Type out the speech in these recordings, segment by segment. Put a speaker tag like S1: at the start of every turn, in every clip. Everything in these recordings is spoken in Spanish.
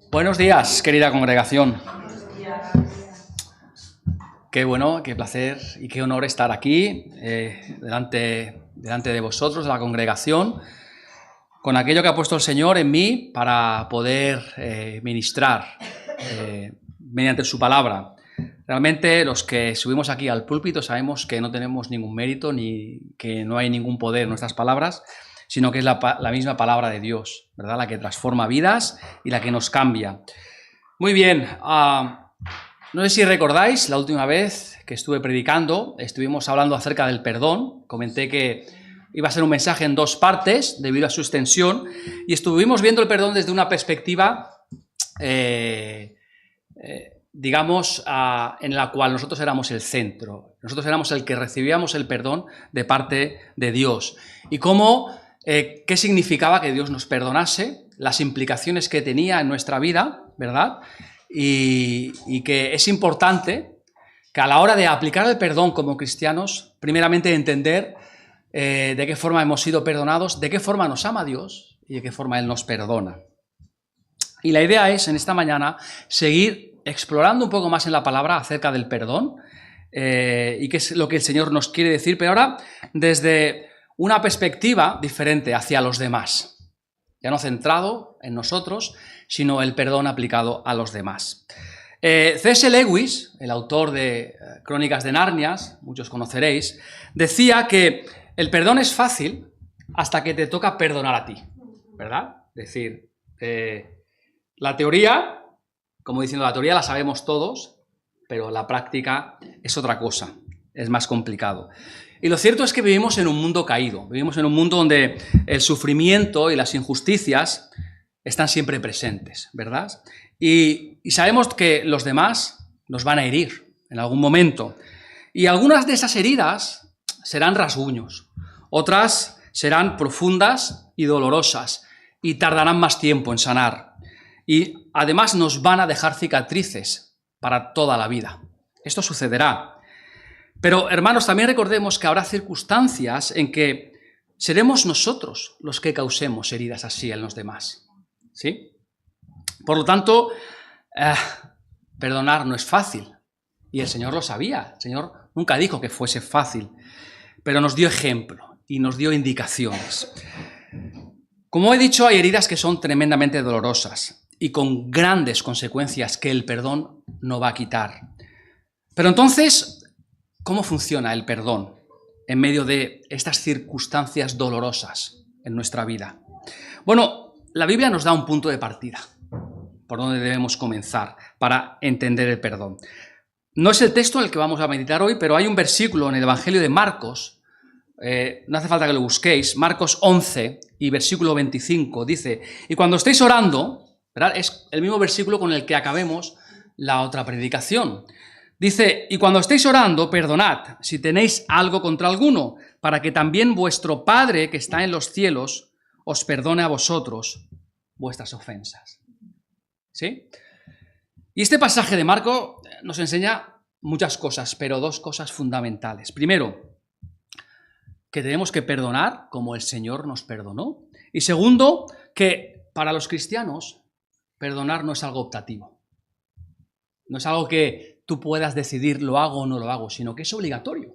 S1: Buenos días, querida congregación. Qué bueno, qué placer y qué honor estar aquí delante de vosotros, de la congregación, con aquello que ha puesto el Señor en mí para poder ministrar mediante su palabra. Realmente los que subimos aquí al púlpito sabemos que no tenemos ningún mérito ni que no hay ningún poder en nuestras palabras, sino que es la misma palabra de Dios, ¿verdad? La que transforma vidas y la que nos cambia. Muy bien, no sé si recordáis la última vez que estuve predicando, estuvimos hablando acerca del perdón, comenté que iba a ser un mensaje en dos partes debido a su extensión y estuvimos viendo el perdón desde una perspectiva, digamos, en la cual nosotros éramos el centro, nosotros éramos el que recibíamos el perdón de parte de Dios y cómo, qué significaba que Dios nos perdonase, las implicaciones que tenía en nuestra vida, ¿verdad? Y que es importante que a la hora de aplicar el perdón como cristianos, primeramente entender de qué forma hemos sido perdonados, de qué forma nos ama Dios y de qué forma Él nos perdona. Y la idea es, en esta mañana, seguir explorando un poco más en la palabra acerca del perdón y qué es lo que el Señor nos quiere decir, pero ahora desde una perspectiva diferente hacia los demás. Ya no centrado en nosotros, sino el perdón aplicado a los demás. C.S. Lewis, el autor de Crónicas de Narnia, muchos conoceréis, decía que el perdón es fácil hasta que te toca perdonar a ti, ¿verdad? Es decir, la teoría, como diciendo, la teoría la sabemos todos, pero la práctica es otra cosa, es más complicado. Y lo cierto es que vivimos en un mundo caído, vivimos en un mundo donde el sufrimiento y las injusticias están siempre presentes, ¿verdad? Y sabemos que los demás nos van a herir en algún momento. Y algunas de esas heridas serán rasguños, otras serán profundas y dolorosas y tardarán más tiempo en sanar. Y además nos van a dejar cicatrices para toda la vida. Esto sucederá. Pero, hermanos, también recordemos que habrá circunstancias en que seremos nosotros los que causemos heridas así en los demás, ¿sí? Por lo tanto, perdonar no es fácil. Y el Señor lo sabía. El Señor nunca dijo que fuese fácil, pero nos dio ejemplo y nos dio indicaciones. Como he dicho, hay heridas que son tremendamente dolorosas y con grandes consecuencias que el perdón no va a quitar. Pero entonces, ¿cómo funciona el perdón en medio de estas circunstancias dolorosas en nuestra vida? Bueno, la Biblia nos da un punto de partida por donde debemos comenzar para entender el perdón. No es el texto en el que vamos a meditar hoy, pero hay un versículo en el Evangelio de Marcos, no hace falta que lo busquéis, Marcos 11 y versículo 25, dice, y cuando estéis orando, ¿verdad? Es el mismo versículo con el que acabemos la otra predicación. Dice, y cuando estéis orando, perdonad si tenéis algo contra alguno, para que también vuestro Padre que está en los cielos os perdone a vosotros vuestras ofensas. ¿Sí? Y este pasaje de Marcos nos enseña muchas cosas, pero dos cosas fundamentales. Primero, que tenemos que perdonar como el Señor nos perdonó. Y segundo, que para los cristianos perdonar no es algo optativo. No es algo que tú puedas decidir lo hago o no lo hago, sino que es obligatorio.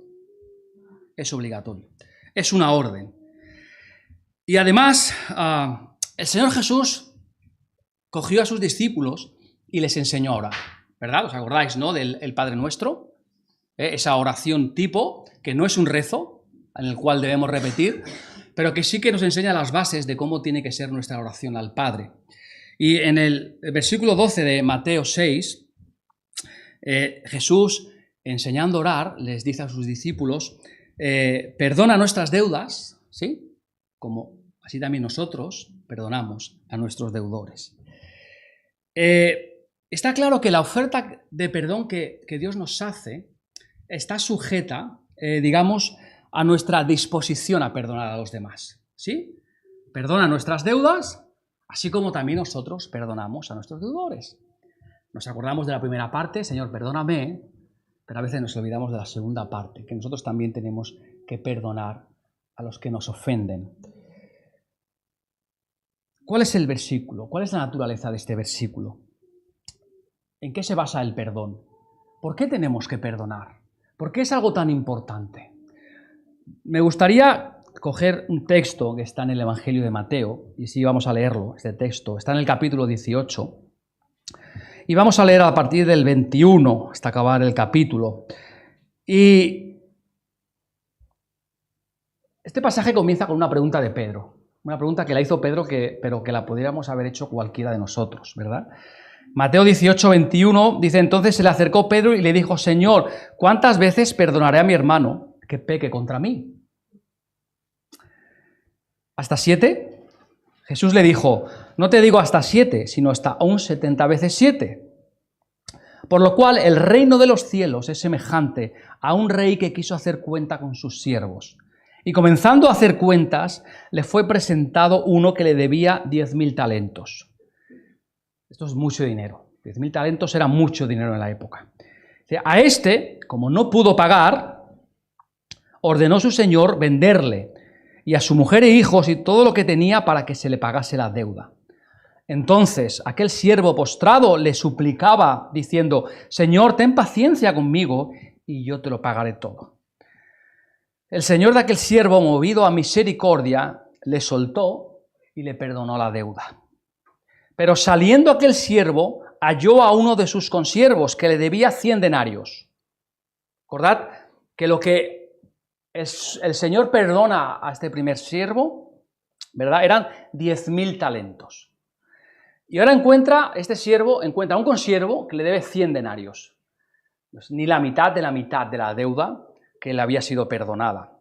S1: Es obligatorio. Es una orden. Y además, el Señor Jesús cogió a sus discípulos y les enseñó a orar, ¿verdad? ¿Os acordáis, no? Del Padre Nuestro, esa oración tipo, que no es un rezo, en el cual debemos repetir, pero que sí que nos enseña las bases de cómo tiene que ser nuestra oración al Padre. Y en el versículo 12 de Mateo 6, Jesús, enseñando a orar, les dice a sus discípulos, perdona nuestras deudas, ¿sí? Como así también nosotros perdonamos a nuestros deudores. Está claro que la oferta de perdón que Dios nos hace está sujeta, digamos, a nuestra disposición a perdonar a los demás, ¿sí? Perdona nuestras deudas, así como también nosotros perdonamos a nuestros deudores. Nos acordamos de la primera parte, Señor, perdóname, pero a veces nos olvidamos de la segunda parte, que nosotros también tenemos que perdonar a los que nos ofenden. ¿Cuál es el versículo? ¿Cuál es la naturaleza de este versículo? ¿En qué se basa el perdón? ¿Por qué tenemos que perdonar? ¿Por qué es algo tan importante? Me gustaría coger un texto que está en el Evangelio de Mateo, y sí vamos a leerlo, este texto, está en el capítulo 18, y vamos a leer a partir del 21 hasta acabar el capítulo. Y este pasaje comienza con una pregunta de Pedro, una pregunta que la hizo Pedro, pero que la pudiéramos haber hecho cualquiera de nosotros, ¿verdad? Mateo 18, 21 dice: entonces se le acercó Pedro y le dijo: Señor, ¿cuántas veces perdonaré a mi hermano que peque contra mí? ¿Hasta 7? Jesús le dijo: no te digo hasta 7, sino hasta un 70 veces 7. Por lo cual el reino de los cielos es semejante a un rey que quiso hacer cuenta con sus siervos. Y comenzando a hacer cuentas, le fue presentado uno que le debía 10.000 talentos. Esto es mucho dinero. 10.000 talentos era mucho dinero en la época. A este, como no pudo pagar, ordenó su señor venderle, y a su mujer e hijos y todo lo que tenía, para que se le pagase la deuda. Entonces aquel siervo postrado le suplicaba, diciendo: Señor, ten paciencia conmigo, y yo te lo pagaré todo. El señor de aquel siervo, movido a misericordia, le soltó y le perdonó la deuda. Pero saliendo aquel siervo, halló a uno de sus consiervos que le debía 100 denarios. Recordad que lo que el Señor perdona a este primer siervo, ¿verdad?, eran 10.000 talentos. Y ahora este siervo encuentra a un consiervo que le debe 100 denarios. Pues ni la mitad de la deuda que le había sido perdonada.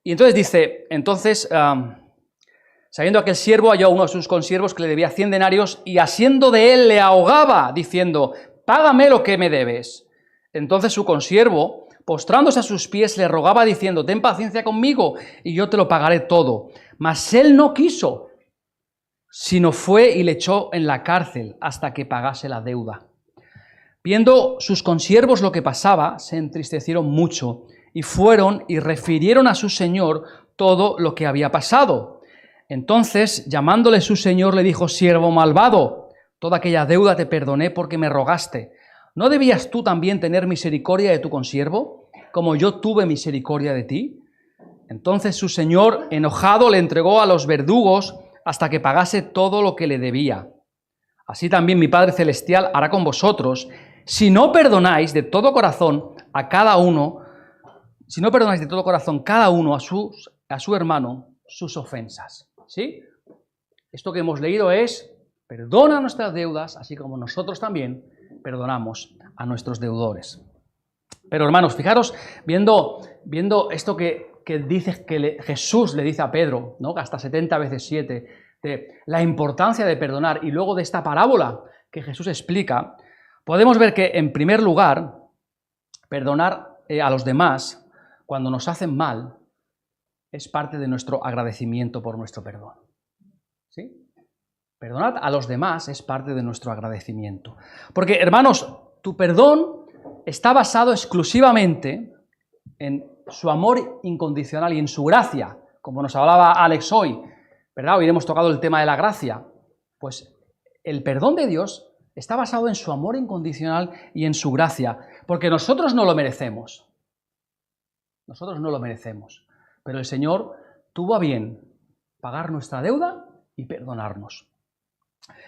S1: Y entonces dice, sabiendo aquel siervo, halló a uno de sus consiervos que le debía 100 denarios y asiendo de él le ahogaba, diciendo: págame lo que me debes. Entonces su consiervo, postrándose a sus pies, le rogaba diciendo: ten paciencia conmigo y yo te lo pagaré todo. Mas él no quiso, sino fue y le echó en la cárcel hasta que pagase la deuda. Viendo sus consiervos lo que pasaba, se entristecieron mucho y fueron y refirieron a su señor todo lo que había pasado. Entonces, llamándole su señor, le dijo: siervo malvado, toda aquella deuda te perdoné porque me rogaste. ¿No debías tú también tener misericordia de tu consiervo, como yo tuve misericordia de ti? Entonces su señor, enojado, le entregó a los verdugos hasta que pagase todo lo que le debía. Así también mi Padre Celestial hará con vosotros, si no perdonáis de todo corazón cada uno a su hermano sus ofensas. ¿Sí? Esto que hemos leído es: perdona nuestras deudas, así como nosotros también perdonamos a nuestros deudores. Pero hermanos, fijaros, viendo esto que Jesús le dice a Pedro, ¿no?, hasta 70 veces 7, de la importancia de perdonar, y luego de esta parábola que Jesús explica, podemos ver que, en primer lugar, perdonar a los demás cuando nos hacen mal es parte de nuestro agradecimiento por nuestro perdón. ¿Sí? Perdonar a los demás es parte de nuestro agradecimiento. Porque, hermanos, tu perdón está basado exclusivamente en su amor incondicional y en su gracia, como nos hablaba Alex hoy, ¿verdad? Hoy hemos tocado el tema de la gracia. Pues el perdón de Dios está basado en su amor incondicional y en su gracia, porque nosotros no lo merecemos. Nosotros no lo merecemos. Pero el Señor tuvo a bien pagar nuestra deuda y perdonarnos.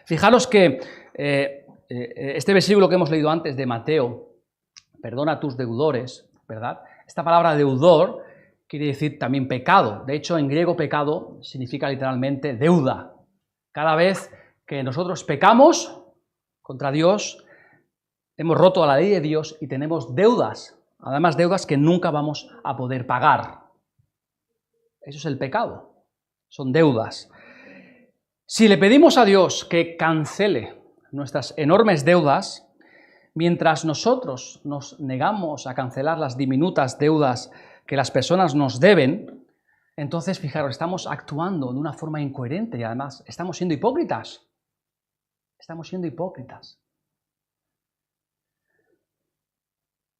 S1: Fijaros que este versículo que hemos leído antes de Mateo, perdona a tus deudores, ¿verdad? Esta palabra deudor quiere decir también pecado. De hecho, en griego pecado significa literalmente deuda. Cada vez que nosotros pecamos contra Dios, hemos roto la ley de Dios y tenemos deudas, además deudas que nunca vamos a poder pagar. Eso es el pecado, son deudas. Si le pedimos a Dios que cancele nuestras enormes deudas, mientras nosotros nos negamos a cancelar las diminutas deudas que las personas nos deben, entonces, fijaros, estamos actuando de una forma incoherente y además estamos siendo hipócritas. Estamos siendo hipócritas.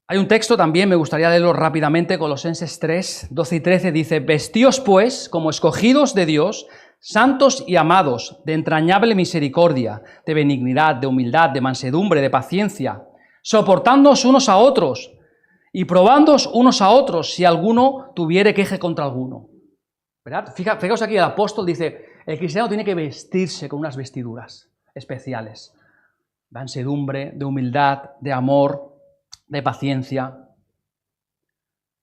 S1: Hay un texto también, me gustaría leerlo rápidamente, Colosenses 3, 12 y 13, dice: vestíos pues como escogidos de Dios, santos y amados, de entrañable misericordia, de benignidad, de humildad, de mansedumbre, de paciencia, soportándoos unos a otros y probándoos unos a otros si alguno tuviere queja contra alguno. ¿Verdad? Fijaos aquí, el apóstol dice, el cristiano tiene que vestirse con unas vestiduras especiales. De mansedumbre, de humildad, de amor, de paciencia.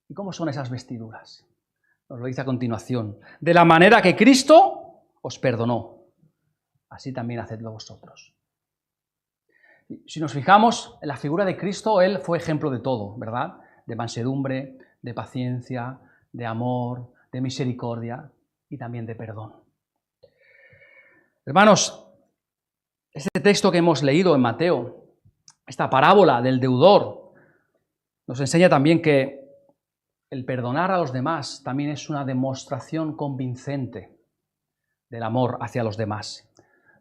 S1: ¿Y cómo son esas vestiduras? Nos lo dice a continuación. De la manera que Cristo os perdonó, así también hacedlo vosotros. Si nos fijamos en la figura de Cristo, Él fue ejemplo de todo, ¿verdad? De mansedumbre, de paciencia, de amor, de misericordia y también de perdón. Hermanos, este texto que hemos leído en Mateo, esta parábola del deudor, nos enseña también que el perdonar a los demás también es una demostración convincente del amor hacia los demás.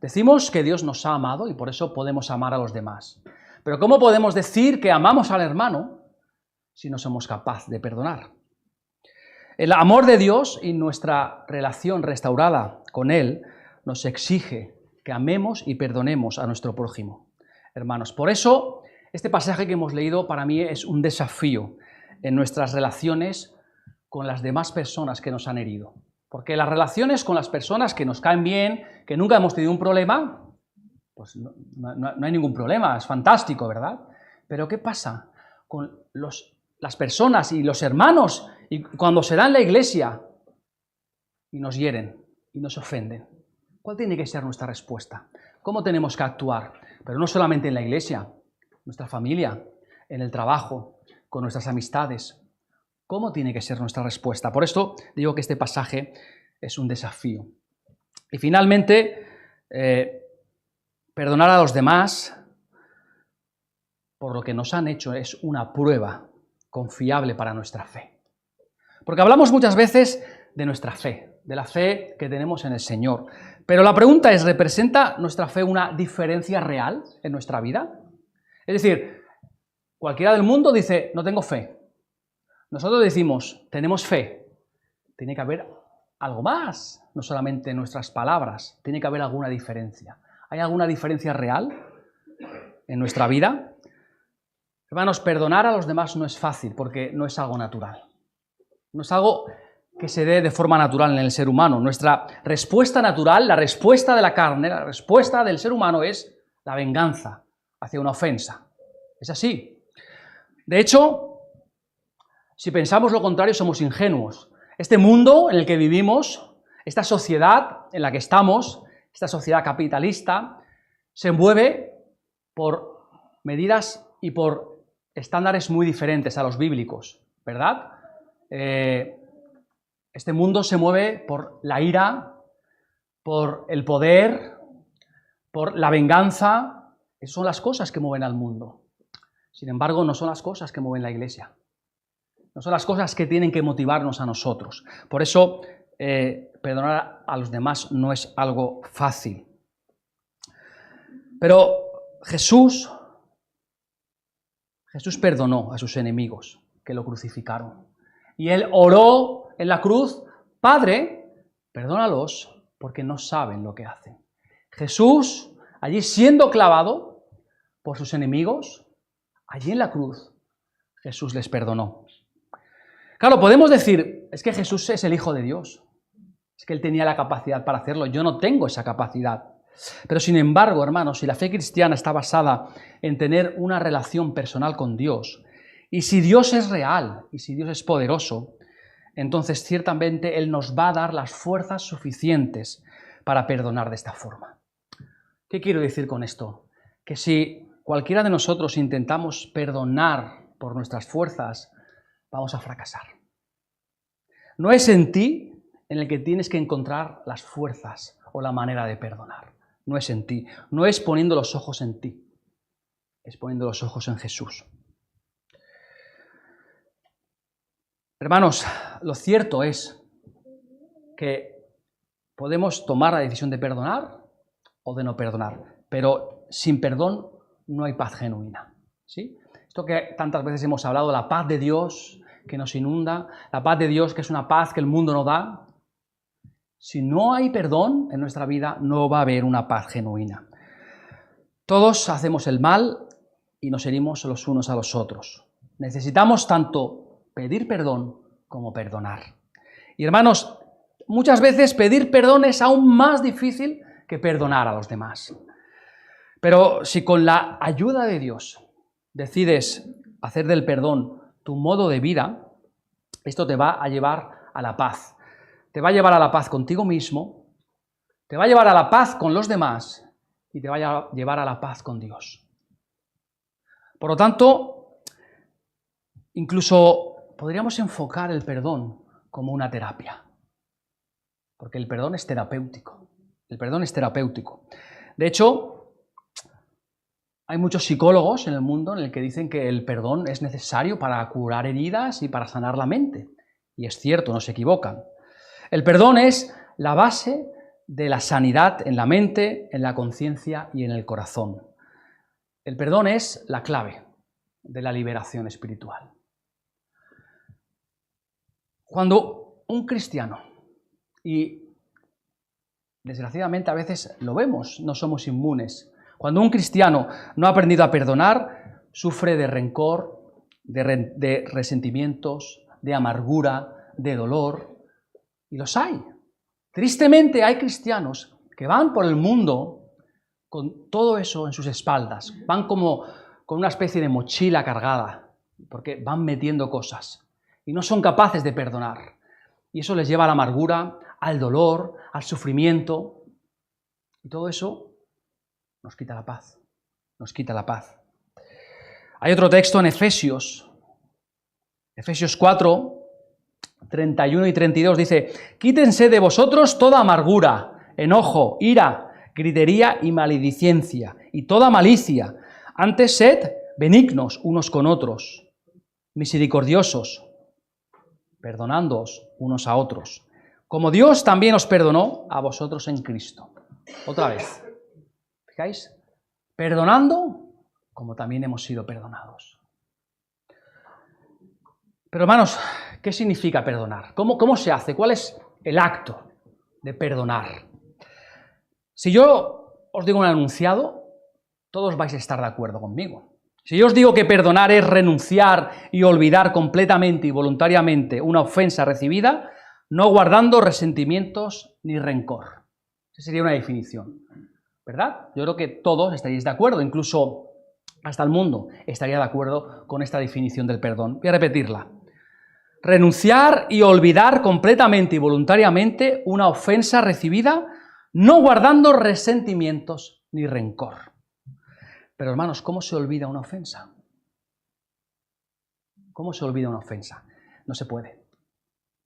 S1: Decimos que Dios nos ha amado y por eso podemos amar a los demás. Pero ¿cómo podemos decir que amamos al hermano si no somos capaces de perdonar? El amor de Dios y nuestra relación restaurada con Él nos exige que amemos y perdonemos a nuestro prójimo. Hermanos, por eso este pasaje que hemos leído para mí es un desafío en nuestras relaciones con las demás personas que nos han herido. Porque las relaciones con las personas que nos caen bien, que nunca hemos tenido un problema, pues no hay ningún problema, es fantástico, ¿verdad? Pero ¿qué pasa con las personas y los hermanos y cuando se da en la iglesia y nos hieren y nos ofenden? ¿Cuál tiene que ser nuestra respuesta? ¿Cómo tenemos que actuar? Pero no solamente en la iglesia, nuestra familia, en el trabajo, con nuestras amistades. ¿Cómo tiene que ser nuestra respuesta? Por esto digo que este pasaje es un desafío. Y finalmente, perdonar a los demás por lo que nos han hecho es una prueba confiable para nuestra fe. Porque hablamos muchas veces de nuestra fe, de la fe que tenemos en el Señor. Pero la pregunta es, ¿representa nuestra fe una diferencia real en nuestra vida? Es decir, cualquiera del mundo dice, no tengo fe. Nosotros decimos, tenemos fe. Tiene que haber algo más, no solamente nuestras palabras. Tiene que haber alguna diferencia. ¿Hay alguna diferencia real en nuestra vida? Hermanos, perdonar a los demás no es fácil porque no es algo natural. No es algo que se dé de forma natural en el ser humano. Nuestra respuesta natural, la respuesta de la carne, la respuesta del ser humano es la venganza hacia una ofensa. Es así. De hecho, si pensamos lo contrario, somos ingenuos. Este mundo en el que vivimos, esta sociedad en la que estamos, esta sociedad capitalista, se mueve por medidas y por estándares muy diferentes a los bíblicos, ¿verdad? Este mundo se mueve por la ira, por el poder, por la venganza. Esas son las cosas que mueven al mundo. Sin embargo, no son las cosas que mueven la iglesia. No son las cosas que tienen que motivarnos a nosotros. Por eso, perdonar a los demás no es algo fácil. Pero Jesús perdonó a sus enemigos que lo crucificaron. Y Él oró en la cruz, Padre, perdónalos porque no saben lo que hacen. Jesús, allí siendo clavado por sus enemigos, allí en la cruz, Jesús les perdonó. Claro, podemos decir, es que Jesús es el Hijo de Dios. Es que Él tenía la capacidad para hacerlo. Yo no tengo esa capacidad. Pero sin embargo, hermanos, si la fe cristiana está basada en tener una relación personal con Dios, y si Dios es real, y si Dios es poderoso, entonces ciertamente Él nos va a dar las fuerzas suficientes para perdonar de esta forma. ¿Qué quiero decir con esto? Que si cualquiera de nosotros intentamos perdonar por nuestras fuerzas, vamos a fracasar. No es en ti en el que tienes que encontrar las fuerzas o la manera de perdonar. No es en ti. No es poniendo los ojos en ti. Es poniendo los ojos en Jesús. Hermanos, lo cierto es que podemos tomar la decisión de perdonar o de no perdonar, pero sin perdón no hay paz genuina. ¿Sí? Esto que tantas veces hemos hablado, la paz de Dios que nos inunda, la paz de Dios que es una paz que el mundo no da. Si no hay perdón en nuestra vida, no va a haber una paz genuina. Todos hacemos el mal y nos herimos los unos a los otros. Necesitamos tanto pedir perdón como perdonar. Y hermanos, muchas veces pedir perdón es aún más difícil que perdonar a los demás. Pero si con la ayuda de Dios decides hacer del perdón tu modo de vida, esto te va a llevar a la paz. Te va a llevar a la paz contigo mismo, te va a llevar a la paz con los demás y te va a llevar a la paz con Dios. Por lo tanto, incluso podríamos enfocar el perdón como una terapia, porque el perdón es terapéutico. El perdón es terapéutico. De hecho, hay muchos psicólogos en el mundo en el que dicen que el perdón es necesario para curar heridas y para sanar la mente. Y es cierto, no se equivocan. El perdón es la base de la sanidad en la mente, en la conciencia y en el corazón. El perdón es la clave de la liberación espiritual. Cuando un cristiano, y desgraciadamente a veces lo vemos, no somos inmunes, cuando un cristiano no ha aprendido a perdonar, sufre de rencor, de resentimientos, de amargura, de dolor, y los hay. Tristemente hay cristianos que van por el mundo con todo eso en sus espaldas, van como con una especie de mochila cargada, porque van metiendo cosas y no son capaces de perdonar. Y eso les lleva a la amargura, al dolor, al sufrimiento, y todo eso nos quita la paz, nos quita la paz. Hay otro texto en Efesios 4, 31 y 32, dice: quítense de vosotros toda amargura, enojo, ira, gritería y maledicencia, y toda malicia. Antes sed benignos unos con otros, misericordiosos, perdonándoos unos a otros, como Dios también os perdonó a vosotros en Cristo. Otra vez, ¿fijáis? Perdonando como también hemos sido perdonados. Pero hermanos, ¿qué significa perdonar? ¿Cómo se hace? ¿Cuál es el acto de perdonar? Si yo os digo un enunciado, todos vais a estar de acuerdo conmigo. Si yo os digo que perdonar es renunciar y olvidar completamente y voluntariamente una ofensa recibida, no guardando resentimientos ni rencor. Esa sería una definición, ¿verdad? Yo creo que todos estaríais de acuerdo, incluso hasta el mundo estaría de acuerdo con esta definición del perdón. Voy a repetirla. Renunciar y olvidar completamente y voluntariamente una ofensa recibida, no guardando resentimientos ni rencor. Pero hermanos, ¿cómo se olvida una ofensa? ¿Cómo se olvida una ofensa? No se puede.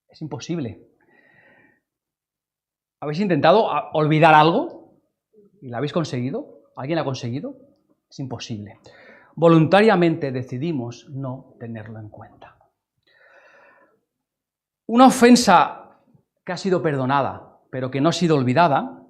S1: Es imposible. ¿Habéis intentado olvidar algo y lo habéis conseguido? ¿Alguien lo ha conseguido? Es imposible. Voluntariamente decidimos no tenerlo en cuenta. Una ofensa que ha sido perdonada, pero que no ha sido olvidada,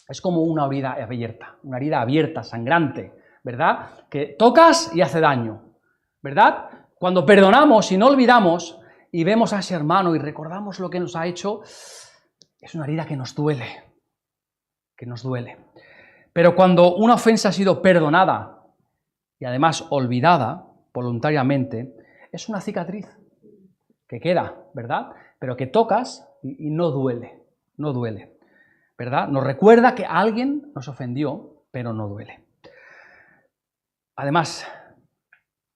S1: es como una herida abierta, sangrante, ¿verdad? Que tocas y hace daño, ¿verdad? Cuando perdonamos y no olvidamos y vemos a ese hermano y recordamos lo que nos ha hecho, es una herida que nos duele, Pero cuando una ofensa ha sido perdonada y además olvidada voluntariamente, es una cicatriz que queda, ¿verdad? Pero que tocas y no duele, ¿verdad? Nos recuerda que alguien nos ofendió, pero no duele. Además,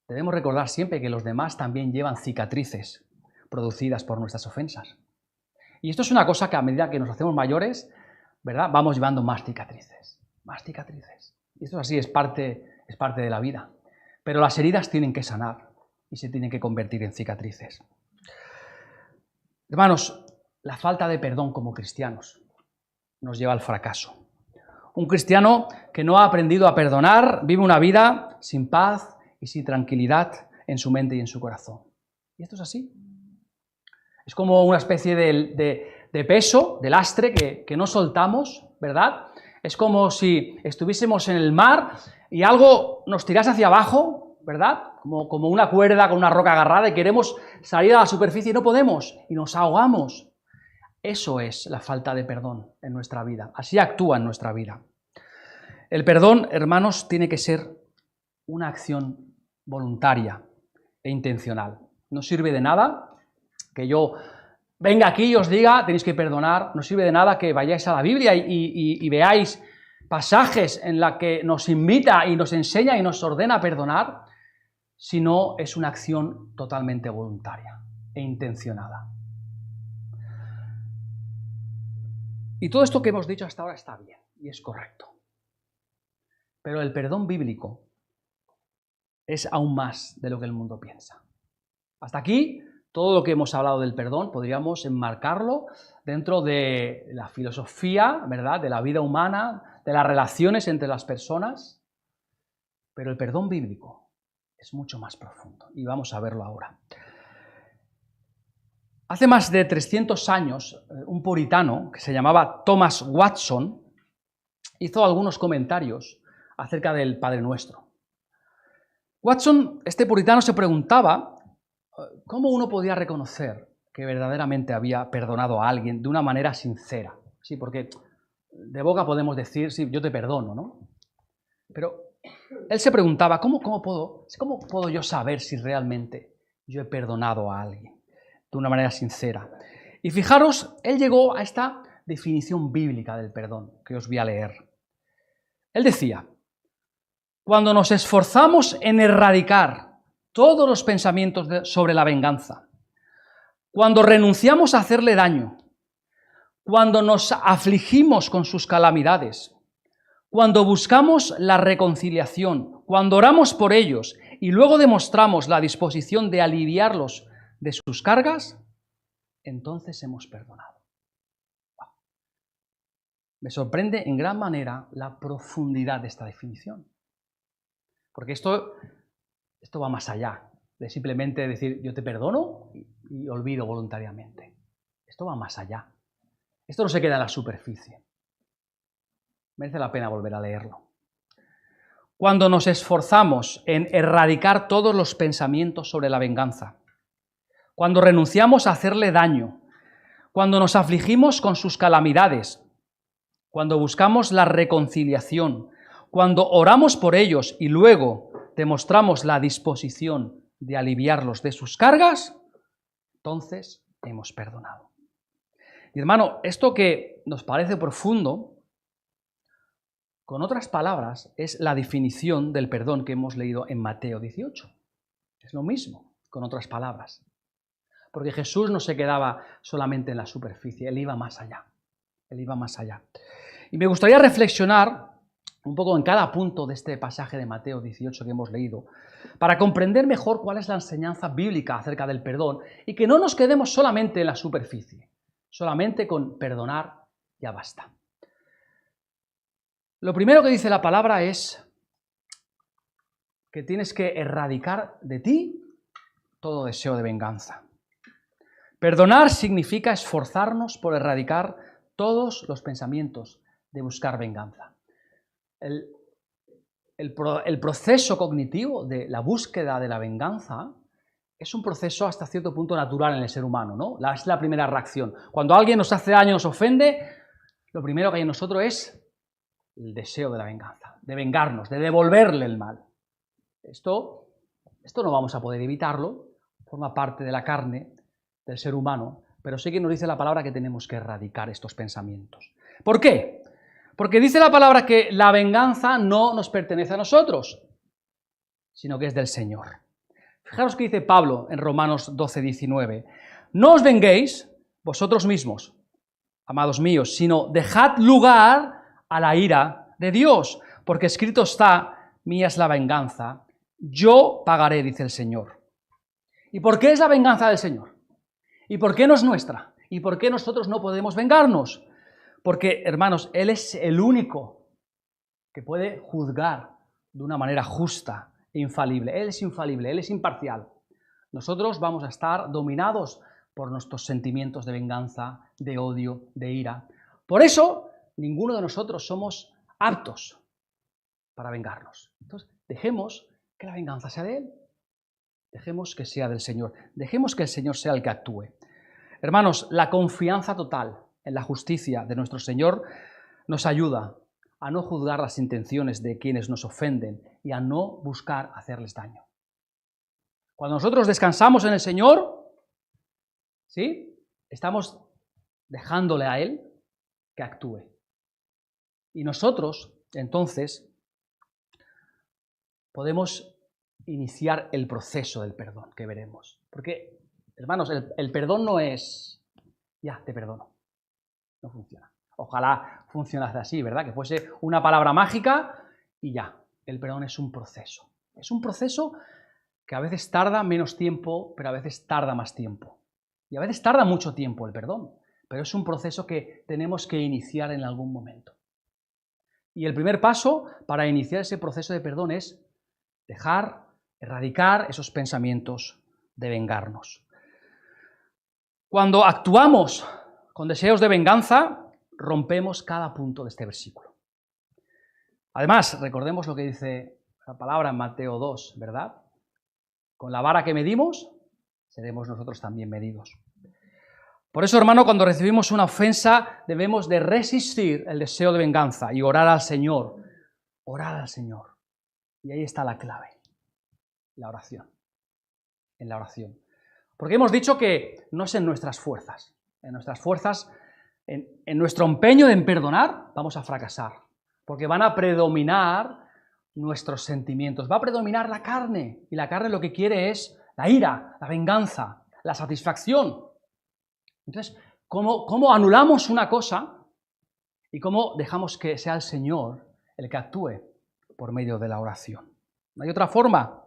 S1: debemos recordar siempre que los demás también llevan cicatrices producidas por nuestras ofensas. Y esto es una cosa que a medida que nos hacemos mayores, ¿verdad? Vamos llevando más cicatrices. Y esto es así, es parte de la vida. Pero las heridas tienen que sanar y se tienen que convertir en cicatrices. Hermanos, la falta de perdón como cristianos nos lleva al fracaso. Un cristiano que no ha aprendido a perdonar vive una vida sin paz y sin tranquilidad en su mente y en su corazón. Y esto es así. Es como una especie de peso, de lastre que no soltamos, ¿verdad? Es como si estuviésemos en el mar y algo nos tirase hacia abajo, ¿verdad? Como una cuerda con una roca agarrada y queremos salir a la superficie y no podemos y nos ahogamos. Eso es la falta de perdón en nuestra vida. Así actúa en nuestra vida. El perdón, hermanos, tiene que ser una acción voluntaria e intencional. No sirve de nada que yo venga aquí y os diga, tenéis que perdonar. No sirve de nada que vayáis a la Biblia y veáis pasajes en los que nos invita y nos enseña y nos ordena a perdonar, si no es una acción totalmente voluntaria e intencionada. Y todo esto que hemos dicho hasta ahora está bien y es correcto. Pero el perdón bíblico es aún más de lo que el mundo piensa. Hasta aquí, todo lo que hemos hablado del perdón podríamos enmarcarlo dentro de la filosofía, ¿verdad?, de la vida humana, de las relaciones entre las personas. Pero el perdón bíblico es mucho más profundo y vamos a verlo ahora. Hace más de 300 años, un puritano que se llamaba Thomas Watson hizo algunos comentarios acerca del Padre Nuestro. Watson, este puritano, se preguntaba cómo uno podía reconocer que verdaderamente había perdonado a alguien de una manera sincera. Sí, porque de boca podemos decir, sí, yo te perdono, ¿no? Pero él se preguntaba, ¿cómo puedo yo saber si realmente yo he perdonado a alguien de una manera sincera? Y fijaros, él llegó a esta definición bíblica del perdón que os voy a leer. Él decía: cuando nos esforzamos en erradicar todos los pensamientos sobre la venganza, cuando renunciamos a hacerle daño, cuando nos afligimos con sus calamidades, cuando buscamos la reconciliación, cuando oramos por ellos y luego demostramos la disposición de aliviarlos de sus cargas, entonces hemos perdonado. Wow. Me sorprende en gran manera la profundidad de esta definición. Porque esto va más allá de simplemente decir yo te perdono y olvido voluntariamente. Esto va más allá. Esto no se queda en la superficie. Merece la pena volver a leerlo. Cuando nos esforzamos en erradicar todos los pensamientos sobre la venganza, cuando renunciamos a hacerle daño, cuando nos afligimos con sus calamidades, cuando buscamos la reconciliación, cuando oramos por ellos y luego demostramos la disposición de aliviarlos de sus cargas, entonces hemos perdonado. Y hermano, esto que nos parece profundo, con otras palabras, es la definición del perdón que hemos leído en Mateo 18. Es lo mismo, con otras palabras. Porque Jesús no se quedaba solamente en la superficie, Él iba más allá. Él iba más allá. Y me gustaría reflexionar un poco en cada punto de este pasaje de Mateo 18 que hemos leído, para comprender mejor cuál es la enseñanza bíblica acerca del perdón y que no nos quedemos solamente en la superficie, solamente con perdonar ya basta. Lo primero que dice la palabra es que tienes que erradicar de ti todo deseo de venganza. Perdonar significa esforzarnos por erradicar todos los pensamientos de buscar venganza. El proceso cognitivo de la búsqueda de la venganza es un proceso hasta cierto punto natural en el ser humano, ¿no? Es la primera reacción. Cuando alguien nos hace daño, nos ofende, lo primero que hay en nosotros es el deseo de la venganza, de vengarnos, de devolverle el mal. Esto no vamos a poder evitarlo, forma parte de la carne del ser humano, pero sí que nos dice la palabra que tenemos que erradicar estos pensamientos. ¿Por qué? Porque dice la palabra que la venganza no nos pertenece a nosotros, sino que es del Señor. Fijaros que dice Pablo en Romanos 12:19. No os venguéis vosotros mismos, amados míos, sino dejad lugar a la ira de Dios, porque escrito está, mía es la venganza, yo pagaré, dice el Señor. ¿Y por qué es la venganza del Señor? ¿Y por qué no es nuestra? ¿Y por qué nosotros no podemos vengarnos? Porque, hermanos, Él es el único que puede juzgar de una manera justa e infalible. Él es infalible, Él es imparcial. Nosotros vamos a estar dominados por nuestros sentimientos de venganza, de odio, de ira. Por eso, ninguno de nosotros somos aptos para vengarnos. Entonces, dejemos que la venganza sea de Él. Dejemos que sea del Señor. Dejemos que el Señor sea el que actúe. Hermanos, la confianza total en la justicia de nuestro Señor nos ayuda a no juzgar las intenciones de quienes nos ofenden y a no buscar hacerles daño. Cuando nosotros descansamos en el Señor, ¿sí?, estamos dejándole a Él que actúe. Y nosotros, entonces, podemos iniciar el proceso del perdón, que veremos. Porque, hermanos, el perdón no es, ya, te perdono. No funciona. Ojalá funcionase así, ¿verdad? Que fuese una palabra mágica y ya. El perdón es un proceso. Es un proceso que a veces tarda menos tiempo, pero a veces tarda más tiempo. Y a veces tarda mucho tiempo el perdón, pero es un proceso que tenemos que iniciar en algún momento. Y el primer paso para iniciar ese proceso de perdón es dejar, erradicar esos pensamientos de vengarnos. Cuando actuamos con deseos de venganza, rompemos cada punto de este versículo. Además, recordemos lo que dice la palabra en Mateo 2, ¿verdad? Con la vara que medimos, seremos nosotros también medidos. Por eso, hermano, cuando recibimos una ofensa, debemos de resistir el deseo de venganza y orar al Señor. Orar al Señor. Y ahí está la clave. La oración. En la oración. Porque hemos dicho que no es en nuestras fuerzas. En nuestras fuerzas, en nuestro empeño de perdonar, vamos a fracasar. Porque van a predominar nuestros sentimientos. Va a predominar la carne. Y la carne lo que quiere es la ira, la venganza, la satisfacción. Entonces, ¿cómo anulamos una cosa y cómo dejamos que sea el Señor el que actúe por medio de la oración? ¿No hay otra forma?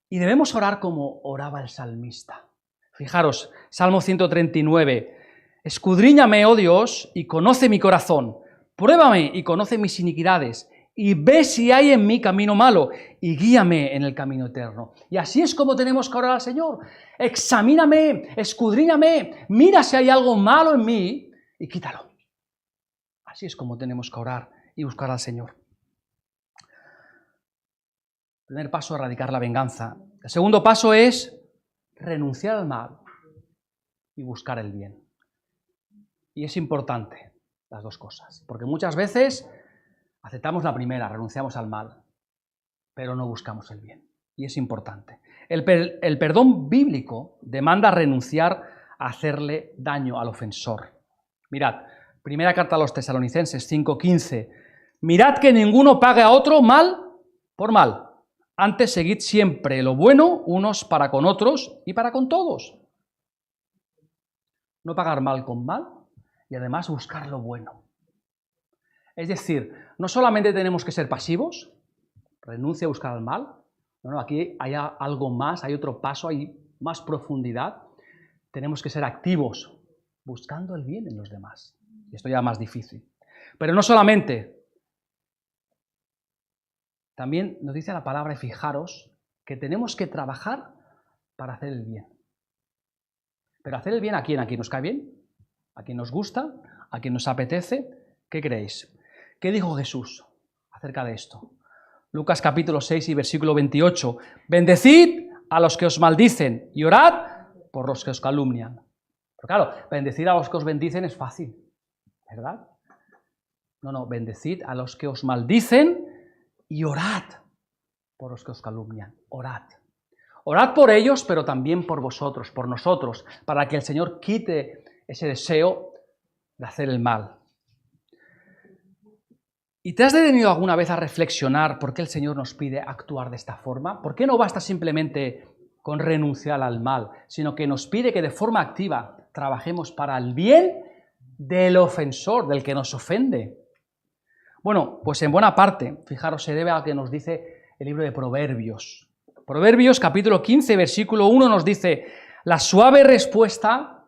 S1: Y debemos orar como oraba el salmista. Fijaros, Salmo 139. Escudriñame, oh Dios, y conoce mi corazón. Pruébame y conoce mis iniquidades. Y ve si hay en mí camino malo, y guíame en el camino eterno. Y así es como tenemos que orar al Señor. Examíname, escudriñame, mira si hay algo malo en mí y quítalo. Así es como tenemos que orar y buscar al Señor. Primer paso, erradicar la venganza. El segundo paso es renunciar al mal y buscar el bien. Y es importante las dos cosas, porque muchas veces aceptamos la primera, renunciamos al mal, pero no buscamos el bien. Y es importante. El perdón bíblico demanda renunciar a hacerle daño al ofensor. Mirad, primera carta a los Tesalonicenses 5:15. Mirad que ninguno pague a otro mal por mal. Antes seguid siempre lo bueno unos para con otros y para con todos. No pagar mal con mal y además buscar lo bueno. Es decir, no solamente tenemos que ser pasivos, renuncia a buscar el mal, no, aquí hay algo más, hay otro paso, hay más profundidad. Tenemos que ser activos, buscando el bien en los demás. Y esto ya es más difícil. Pero no solamente. También nos dice la palabra, y fijaros, que tenemos que trabajar para hacer el bien. Pero hacer el bien ¿a quién? ¿A quien nos cae bien? ¿A quien nos gusta? ¿A quien nos apetece? ¿Qué creéis? ¿Qué dijo Jesús acerca de esto? Lucas capítulo 6 y versículo 28. Bendecid a los que os maldicen y orad por los que os calumnian. Pero claro, bendecir a los que os bendicen es fácil, ¿verdad? No, bendecid a los que os maldicen y orad por los que os calumnian. Orad. Orad por ellos, pero también por vosotros, por nosotros, para que el Señor quite ese deseo de hacer el mal. ¿Y te has detenido alguna vez a reflexionar por qué el Señor nos pide actuar de esta forma? ¿Por qué no basta simplemente con renunciar al mal, sino que nos pide que de forma activa trabajemos para el bien del ofensor, del que nos ofende? Bueno, pues en buena parte, fijaros, se debe a lo que nos dice el libro de Proverbios. Proverbios capítulo 15, versículo 1 nos dice: la suave respuesta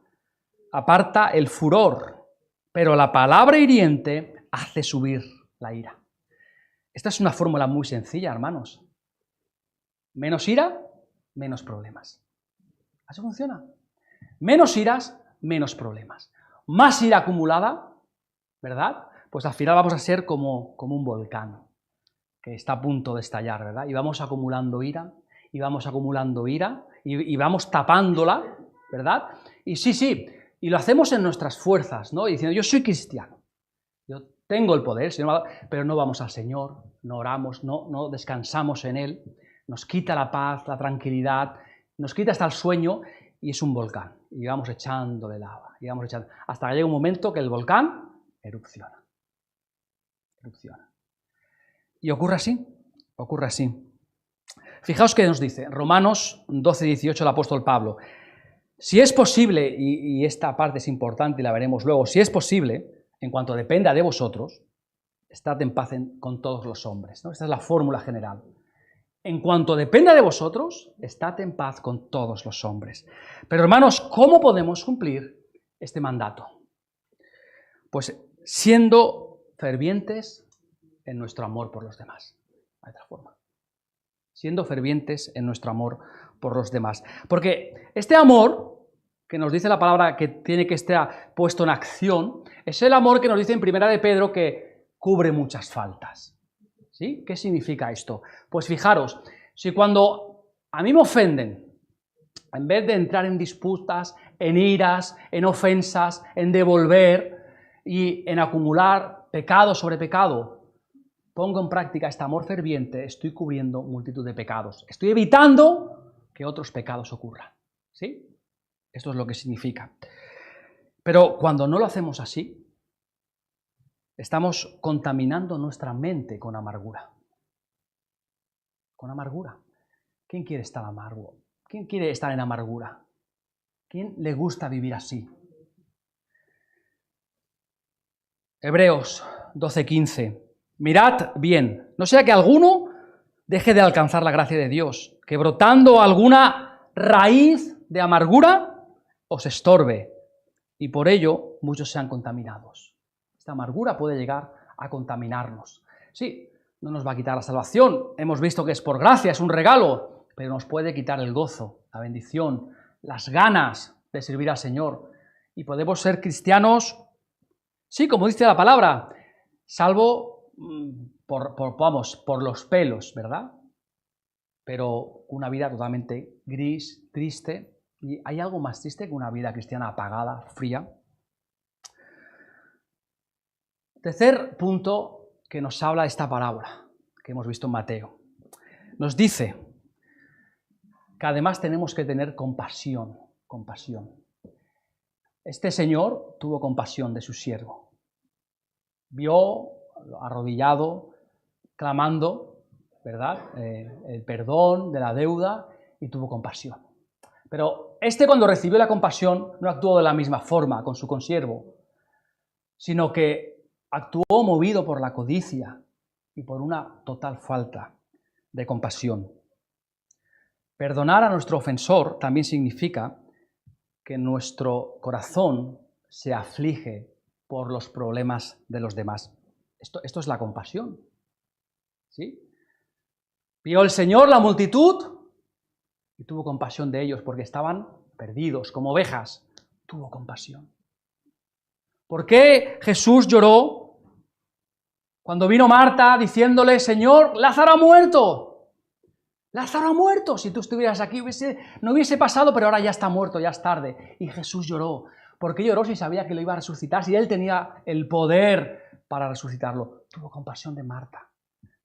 S1: aparta el furor, pero la palabra hiriente hace subir la ira. Esta es una fórmula muy sencilla, hermanos. Menos ira, menos problemas. Así funciona. Menos iras, menos problemas. Más ira acumulada, ¿verdad? Pues al final vamos a ser como un volcán que está a punto de estallar, ¿verdad? Y vamos acumulando ira, y vamos acumulando ira, y vamos tapándola, ¿verdad? Y sí, y lo hacemos en nuestras fuerzas, ¿no? Y diciendo, yo soy cristiano, yo tengo el poder, pero no vamos al Señor, no oramos, no descansamos en Él, nos quita la paz, la tranquilidad, nos quita hasta el sueño y es un volcán. Y vamos echándole lava, hasta que llega un momento que el volcán erupciona. Y ocurre así. Fijaos que nos dice, Romanos 12, 18, el apóstol Pablo, si es posible, y esta parte es importante y la veremos luego, si es posible, en cuanto dependa de vosotros, estad en paz con todos los hombres, ¿no? Esta es la fórmula general. En cuanto dependa de vosotros, estad en paz con todos los hombres. Pero hermanos, ¿cómo podemos cumplir este mandato? Pues siendo fervientes en nuestro amor por los demás. No hay otra forma. Siendo fervientes en nuestro amor por los demás. Porque este amor, que nos dice la palabra que tiene que estar puesto en acción, es el amor que nos dice en 1 de Pedro que cubre muchas faltas. ¿Sí? ¿Qué significa esto? Pues fijaros, si cuando a mí me ofenden, en vez de entrar en disputas, en iras, en ofensas, en devolver y en acumular pecado sobre pecado, pongo en práctica este amor ferviente, estoy cubriendo multitud de pecados. Estoy evitando que otros pecados ocurran. ¿Sí? Esto es lo que significa. Pero cuando no lo hacemos así, estamos contaminando nuestra mente con amargura. Con amargura. ¿Quién quiere estar amargo? ¿Quién quiere estar en amargura? ¿Quién le gusta vivir así? Hebreos 12:15. Mirad bien, no sea que alguno deje de alcanzar la gracia de Dios, que brotando alguna raíz de amargura os estorbe, y por ello muchos sean contaminados. Esta amargura puede llegar a contaminarnos. Sí, no nos va a quitar la salvación, hemos visto que es por gracia, es un regalo, pero nos puede quitar el gozo, la bendición, las ganas de servir al Señor. Y podemos ser cristianos, sí, como dice la palabra, salvo por los pelos, ¿verdad? Pero una vida totalmente gris, triste. ¿Y hay algo más triste que una vida cristiana apagada, fría? Tercer punto que nos habla esta parábola que hemos visto en Mateo. Nos dice que además tenemos que tener compasión. Este señor tuvo compasión de su siervo. Vio arrodillado, clamando, ¿verdad? El perdón de la deuda y tuvo compasión. Pero cuando recibió la compasión no actuó de la misma forma con su consiervo, sino que actuó movido por la codicia y por una total falta de compasión. Perdonar a nuestro ofensor también significa que nuestro corazón se aflige por los problemas de los demás. Esto es la compasión. ¿Sí? Vio el Señor la multitud y tuvo compasión de ellos porque estaban perdidos como ovejas. Tuvo compasión. ¿Por qué Jesús lloró cuando vino Marta diciéndole, Señor, Lázaro ha muerto? Lázaro ha muerto. Si tú estuvieras aquí no hubiese pasado, pero ahora ya está muerto, ya es tarde. Y Jesús lloró. ¿Por qué lloró si sabía que lo iba a resucitar? Si él tenía el poder para resucitarlo. Tuvo compasión de Marta,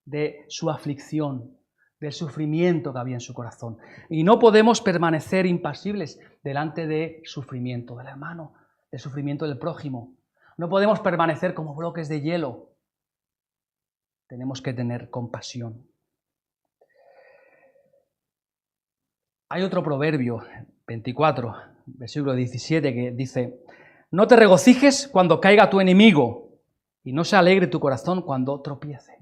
S1: de su aflicción, del sufrimiento que había en su corazón. Y no podemos permanecer impasibles delante del sufrimiento del hermano, del sufrimiento del prójimo. No podemos permanecer como bloques de hielo. Tenemos que tener compasión. Hay otro proverbio, 24, versículo 17, que dice, no te regocijes cuando caiga tu enemigo y no se alegre tu corazón cuando tropiece.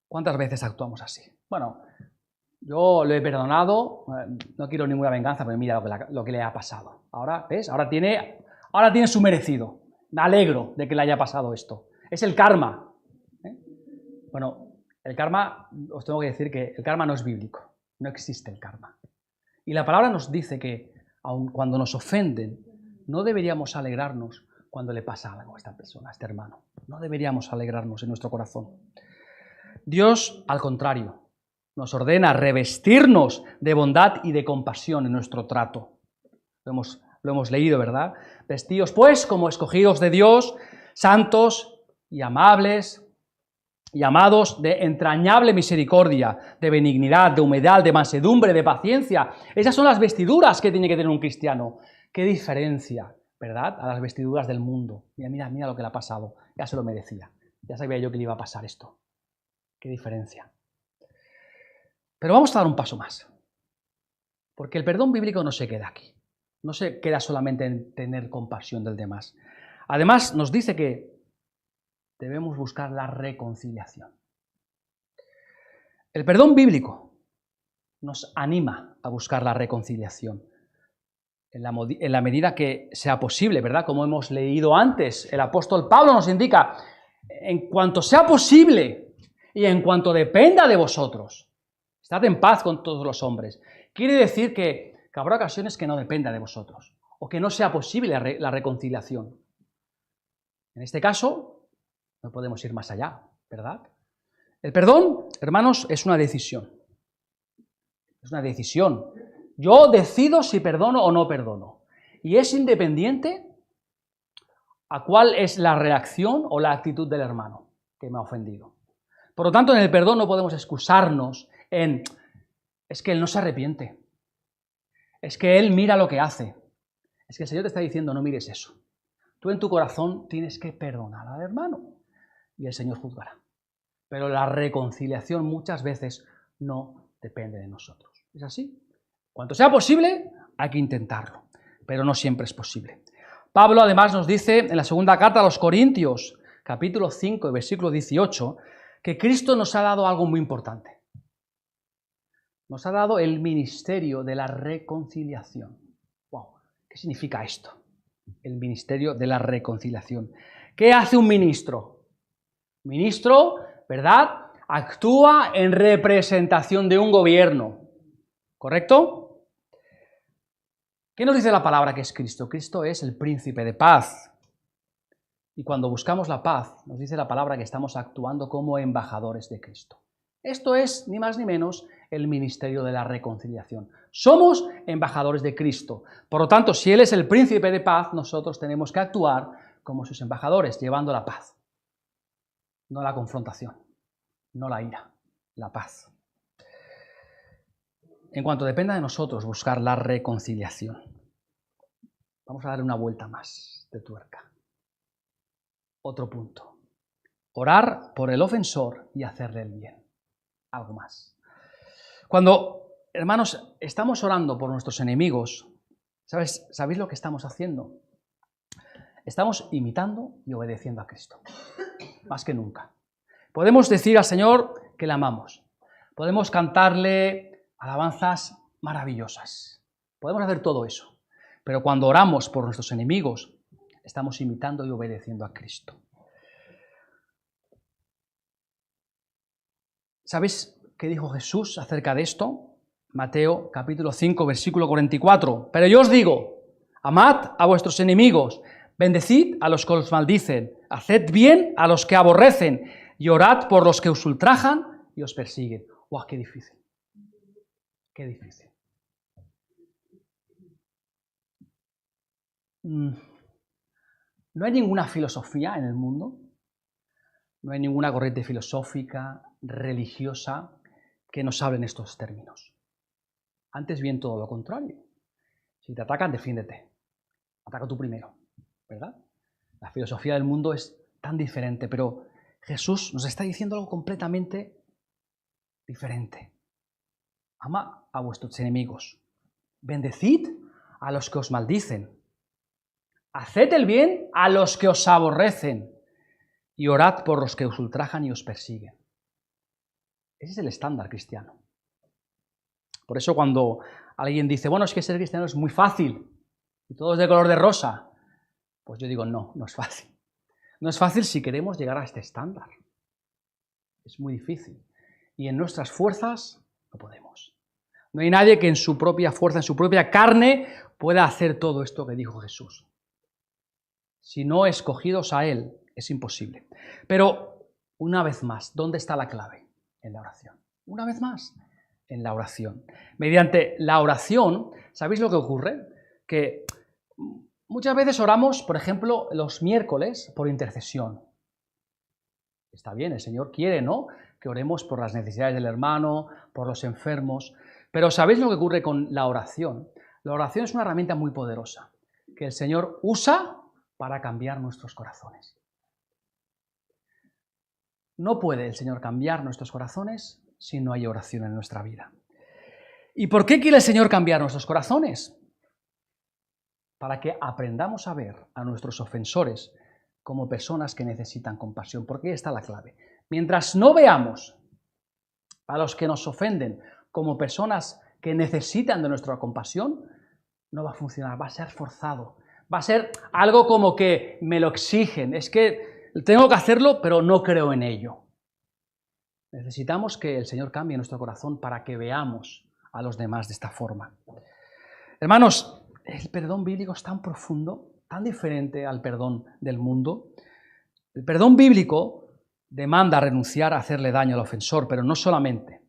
S1: ¿Cuántas veces actuamos así? Bueno, yo lo he perdonado, no quiero ninguna venganza, pero mira lo que le ha pasado. Ahora, ¿ves? Ahora tiene su merecido. Me alegro de que le haya pasado esto. Es el karma. Bueno, el karma, os tengo que decir que el karma no es bíblico. No existe el karma. Y la palabra nos dice que, aun cuando nos ofenden, no deberíamos alegrarnos cuando le pasa algo a esta persona, a este hermano. No deberíamos alegrarnos en nuestro corazón. Dios, al contrario, nos ordena revestirnos de bondad y de compasión en nuestro trato. Lo hemos leído, ¿verdad? Vestíos pues como escogidos de Dios, santos y amables, y amados de entrañable misericordia, de benignidad, de humildad, de mansedumbre, de paciencia. Esas son las vestiduras que tiene que tener un cristiano. ¡Qué diferencia!, ¿verdad?, a las vestiduras del mundo. Mira lo que le ha pasado. Ya se lo merecía. Ya sabía yo que le iba a pasar esto. ¡Qué diferencia! Pero vamos a dar un paso más. Porque el perdón bíblico no se queda aquí. No se queda solamente en tener compasión del demás. Además, nos dice que debemos buscar la reconciliación. El perdón bíblico nos anima a buscar la reconciliación en la medida que sea posible, ¿verdad? Como hemos leído antes, el apóstol Pablo nos indica, en cuanto sea posible y en cuanto dependa de vosotros, estad en paz con todos los hombres. Quiere decir que habrá ocasiones que no dependa de vosotros o que no sea posible la reconciliación. En este caso, no podemos ir más allá, ¿verdad? El perdón, hermanos, es una decisión. Es una decisión. Yo decido si perdono o no perdono. Y es independiente a cuál es la reacción o la actitud del hermano que me ha ofendido. Por lo tanto, en el perdón no podemos excusarnos en, es que él no se arrepiente. Es que él mira lo que hace. Es que el Señor te está diciendo, no mires eso. Tú en tu corazón tienes que perdonar al hermano y el Señor juzgará. Pero la reconciliación muchas veces no depende de nosotros. ¿Es así? Cuanto sea posible, hay que intentarlo, pero no siempre es posible. Pablo además nos dice en la segunda carta a los Corintios, capítulo 5, versículo 18, que Cristo nos ha dado algo muy importante. Nos ha dado el ministerio de la reconciliación. Wow, ¿qué significa esto? El ministerio de la reconciliación. ¿Qué hace un ministro? Ministro, ¿verdad?, actúa en representación de un gobierno. ¿Correcto? ¿Qué nos dice la palabra que es Cristo? Cristo es el príncipe de paz. Y cuando buscamos la paz, nos dice la palabra que estamos actuando como embajadores de Cristo. Esto es, ni más ni menos, el ministerio de la reconciliación. Somos embajadores de Cristo. Por lo tanto, si Él es el príncipe de paz, nosotros tenemos que actuar como sus embajadores, llevando la paz. No la confrontación, no la ira, la paz. En cuanto dependa de nosotros buscar la reconciliación. Vamos a darle una vuelta más de tuerca. Otro punto. Orar por el ofensor y hacerle el bien. Algo más. Cuando, hermanos, estamos orando por nuestros enemigos, ¿sabéis lo que estamos haciendo? Estamos imitando y obedeciendo a Cristo. Más que nunca. Podemos decir al Señor que le amamos. Podemos cantarle alabanzas maravillosas. Podemos hacer todo eso. Pero cuando oramos por nuestros enemigos, estamos imitando y obedeciendo a Cristo. ¿Sabéis qué dijo Jesús acerca de esto? Mateo capítulo 5, versículo 44. Pero yo os digo, amad a vuestros enemigos, bendecid a los que os maldicen, haced bien a los que aborrecen y orad por los que os ultrajan y os persiguen. ¡Guau, qué difícil! Qué difícil. No hay ninguna filosofía en el mundo, no hay ninguna corriente filosófica, religiosa, que nos hable en estos términos. Antes bien todo lo contrario. Si te atacan, defiéndete. Ataca tú primero, ¿verdad? La filosofía del mundo es tan diferente, pero Jesús nos está diciendo algo completamente diferente. Ama a vuestros enemigos. Bendecid a los que os maldicen. Haced el bien a los que os aborrecen. Y orad por los que os ultrajan y os persiguen. Ese es el estándar cristiano. Por eso cuando alguien dice, bueno, es que ser cristiano es muy fácil y todo es de color de rosa, pues yo digo, no, no es fácil. No es fácil si queremos llegar a este estándar. Es muy difícil. Y en nuestras fuerzas no podemos. No hay nadie que en su propia fuerza, en su propia carne, pueda hacer todo esto que dijo Jesús. Si no escogidos a Él, es imposible. Pero, una vez más, ¿dónde está la clave? En la oración. Una vez más, en la oración. Mediante la oración, ¿sabéis lo que ocurre? que muchas veces oramos, por ejemplo, los miércoles por intercesión. Está bien, el Señor quiere, ¿no?, que oremos por las necesidades del hermano, por los enfermos. Pero ¿sabéis lo que ocurre con la oración? La oración es una herramienta muy poderosa que el Señor usa para cambiar nuestros corazones. No puede el Señor cambiar nuestros corazones si no hay oración en nuestra vida. ¿Y por qué quiere el Señor cambiar nuestros corazones? Para que aprendamos a ver a nuestros ofensores como personas que necesitan compasión, porque ahí está la clave. Mientras no veamos a los que nos ofenden como personas que necesitan de nuestra compasión, no va a funcionar, va a ser forzado, va a ser algo como que me lo exigen, es que tengo que hacerlo, pero no creo en ello. Necesitamos que el Señor cambie nuestro corazón para que veamos a los demás de esta forma. Hermanos, el perdón bíblico es tan profundo, tan diferente al perdón del mundo. El perdón bíblico demanda renunciar a hacerle daño al ofensor, pero no solamente.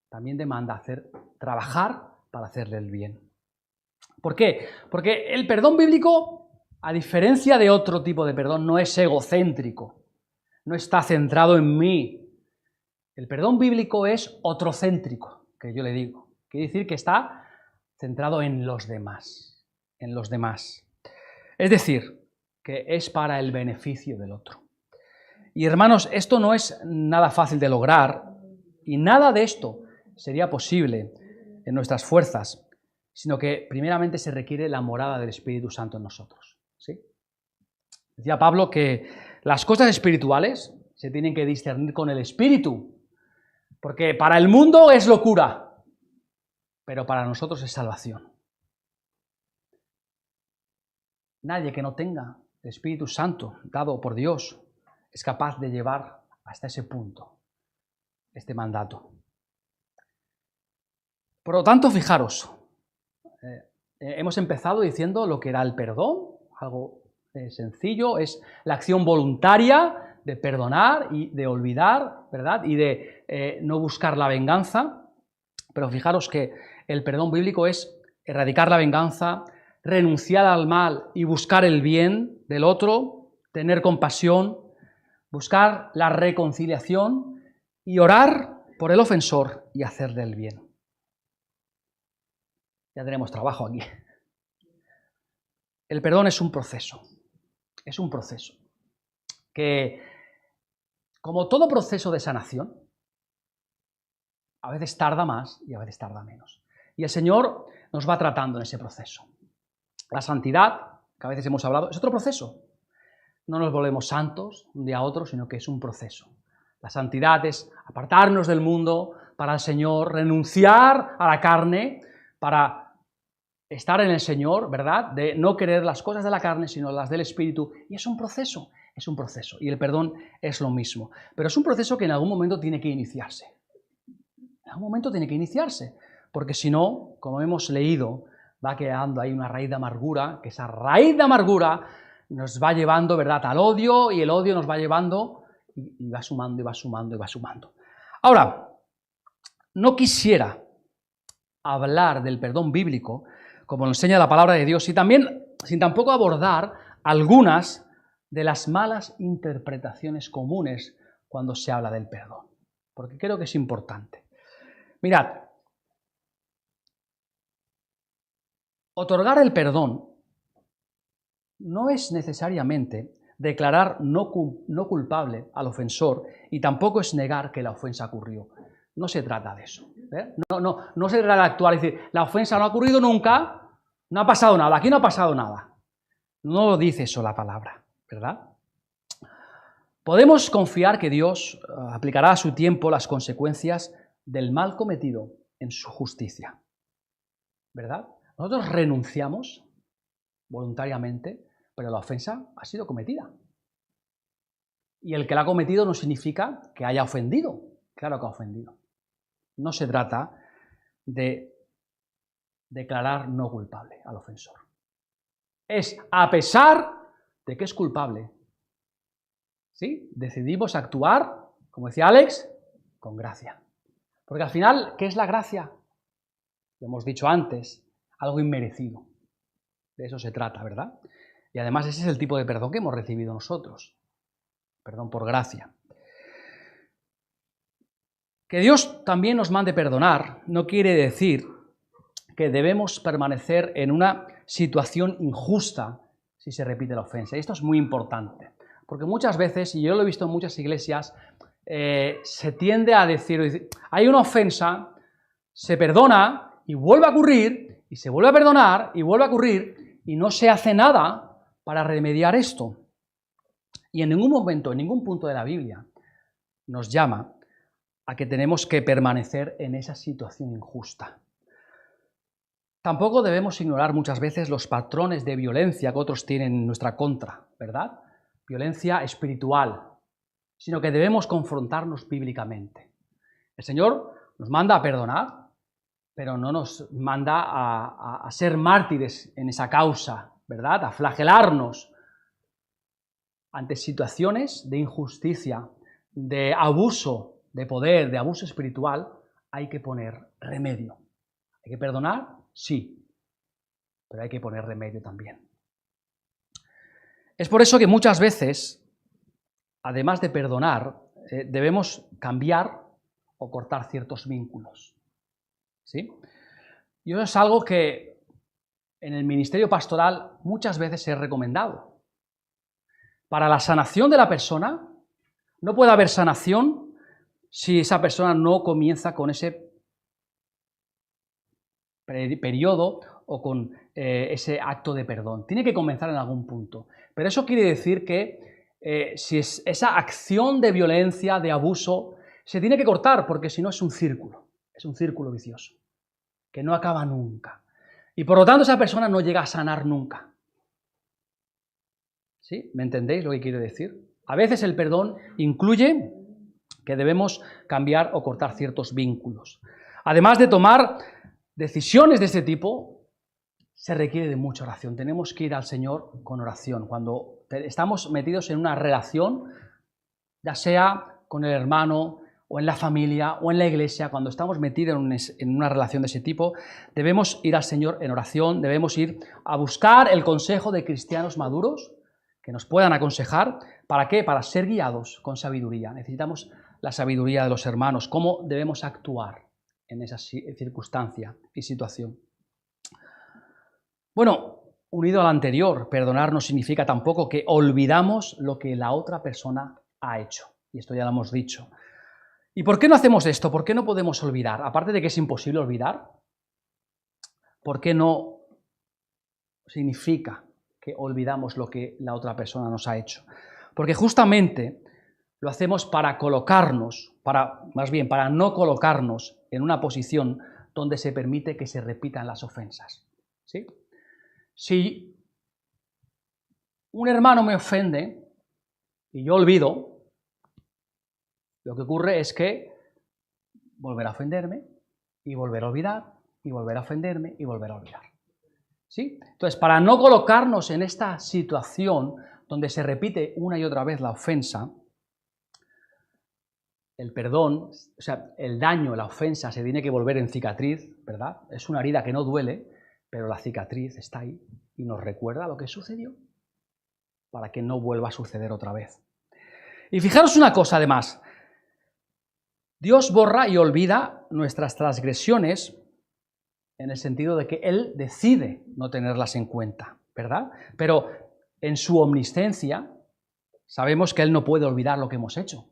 S1: También demanda trabajar para hacerle el bien. ¿Por qué? Porque el perdón bíblico, a diferencia de otro tipo de perdón, no es egocéntrico, no está centrado en mí. El perdón bíblico es otrocéntrico, que yo le digo. Quiere decir que está centrado en los demás, en los demás. Es decir, que es para el beneficio del otro. Y hermanos, esto no es nada fácil de lograr y nada de esto sería posible en nuestras fuerzas, sino que primeramente se requiere la morada del Espíritu Santo en nosotros. ¿Sí? Decía Pablo que las cosas espirituales se tienen que discernir con el Espíritu, porque para el mundo es locura, pero para nosotros es salvación. Nadie que no tenga el Espíritu Santo dado por Dios es capaz de llevar hasta ese punto este mandato. Por lo tanto, fijaros, hemos empezado diciendo lo que era el perdón, algo sencillo, es la acción voluntaria de perdonar y de olvidar, ¿verdad? Y de no buscar la venganza. Pero fijaros que el perdón bíblico es erradicar la venganza, renunciar al mal y buscar el bien del otro, tener compasión, buscar la reconciliación y orar por el ofensor y hacerle el bien. Ya tenemos trabajo aquí. El perdón es un proceso que, como todo proceso de sanación, a veces tarda más y a veces tarda menos. Y el Señor nos va tratando en ese proceso. La santidad, que a veces hemos hablado, es otro proceso. No nos volvemos santos un día a otro, sino que es un proceso. La santidad es apartarnos del mundo para el Señor, renunciar a la carne para estar en el Señor, ¿verdad? De no querer las cosas de la carne, sino las del Espíritu. Y es un proceso. Y el perdón es lo mismo. Pero es un proceso que en algún momento tiene que iniciarse. Porque si no, como hemos leído, va quedando ahí una raíz de amargura, que esa raíz de amargura nos va llevando, ¿verdad?, al odio, y el odio nos va llevando y va sumando, y va sumando, y va sumando. Ahora, no quisiera hablar del perdón bíblico, como lo enseña la palabra de Dios, sin tampoco abordar algunas de las malas interpretaciones comunes cuando se habla del perdón, porque creo que es importante. Mirad, otorgar el perdón no es necesariamente declarar no culpable al ofensor y tampoco es negar que la ofensa ocurrió. No se trata de eso. No se trata de actuar y decir, la ofensa no ha ocurrido nunca, no ha pasado nada, aquí no ha pasado nada. No lo dice eso la palabra, ¿verdad? Podemos confiar que Dios aplicará a su tiempo las consecuencias del mal cometido en su justicia, ¿verdad? Nosotros renunciamos voluntariamente, pero la ofensa ha sido cometida. Y el que la ha cometido no significa que haya ofendido. Claro que ha ofendido. No se trata de declarar no culpable al ofensor. Es a pesar de que es culpable. ¿Sí? Decidimos actuar, como decía Alex, con gracia. Porque al final, ¿qué es la gracia? Lo hemos dicho antes, algo inmerecido. De eso se trata, ¿verdad? Y además ese es el tipo de perdón que hemos recibido nosotros. Perdón por gracia. Que Dios también nos mande perdonar no quiere decir que debemos permanecer en una situación injusta si se repite la ofensa. Y esto es muy importante, porque muchas veces, y yo lo he visto en muchas iglesias, se tiende a decir, hay una ofensa, se perdona y vuelve a ocurrir, y se vuelve a perdonar y vuelve a ocurrir, y no se hace nada para remediar esto. Y en ningún momento, en ningún punto de la Biblia nos llama a que tenemos que permanecer en esa situación injusta. Tampoco debemos ignorar muchas veces los patrones de violencia que otros tienen en nuestra contra, ¿verdad? Violencia espiritual, sino que debemos confrontarnos bíblicamente. El Señor nos manda a perdonar, pero no nos manda a ser mártires en esa causa, ¿verdad? A flagelarnos ante situaciones de injusticia, de abuso de poder, de abuso espiritual. Hay que poner remedio. Hay que perdonar, sí, pero hay que poner remedio también. Es por eso que muchas veces, además de perdonar, debemos cambiar o cortar ciertos vínculos. ¿Sí? Y eso es algo que en el ministerio pastoral muchas veces he recomendado. Para la sanación de la persona, no puede haber sanación si esa persona no comienza con ese periodo o con ese acto de perdón. Tiene que comenzar en algún punto. Pero eso quiere decir que si es esa acción de violencia, de abuso, se tiene que cortar, porque si no es un círculo vicioso, que no acaba nunca. Y por lo tanto esa persona no llega a sanar nunca. ¿Sí? ¿Me entendéis lo que quiero decir? A veces el perdón incluye que debemos cambiar o cortar ciertos vínculos. Además de tomar decisiones de este tipo, se requiere de mucha oración. Tenemos que ir al Señor con oración. Cuando estamos metidos en una relación, ya sea con el hermano, o en la familia, o en la iglesia, cuando estamos metidos en una relación de ese tipo, debemos ir al Señor en oración, debemos ir a buscar el consejo de cristianos maduros que nos puedan aconsejar. ¿Para qué? Para ser guiados con sabiduría. Necesitamos la sabiduría de los hermanos, cómo debemos actuar en esa circunstancia y situación. Bueno, unido al anterior, perdonar no significa tampoco que olvidamos lo que la otra persona ha hecho. Y esto ya lo hemos dicho. ¿Y por qué no hacemos esto? ¿Por qué no podemos olvidar? Aparte de que es imposible olvidar, ¿por qué no significa que olvidamos lo que la otra persona nos ha hecho? Porque justamente lo hacemos para colocarnos, más bien para no colocarnos en una posición donde se permite que se repitan las ofensas. ¿Sí? Si un hermano me ofende y yo olvido, lo que ocurre es que volverá a ofenderme y volver a olvidar y volver a ofenderme y volver a olvidar. ¿Sí? Entonces, para no colocarnos en esta situación donde se repite una y otra vez la ofensa, el perdón, o sea, el daño, la ofensa se tiene que volver en cicatriz, ¿verdad? Es una herida que no duele, pero la cicatriz está ahí y nos recuerda lo que sucedió para que no vuelva a suceder otra vez. Y fijaros una cosa además, Dios borra y olvida nuestras transgresiones en el sentido de que Él decide no tenerlas en cuenta, ¿verdad? Pero en su omnisciencia sabemos que Él no puede olvidar lo que hemos hecho.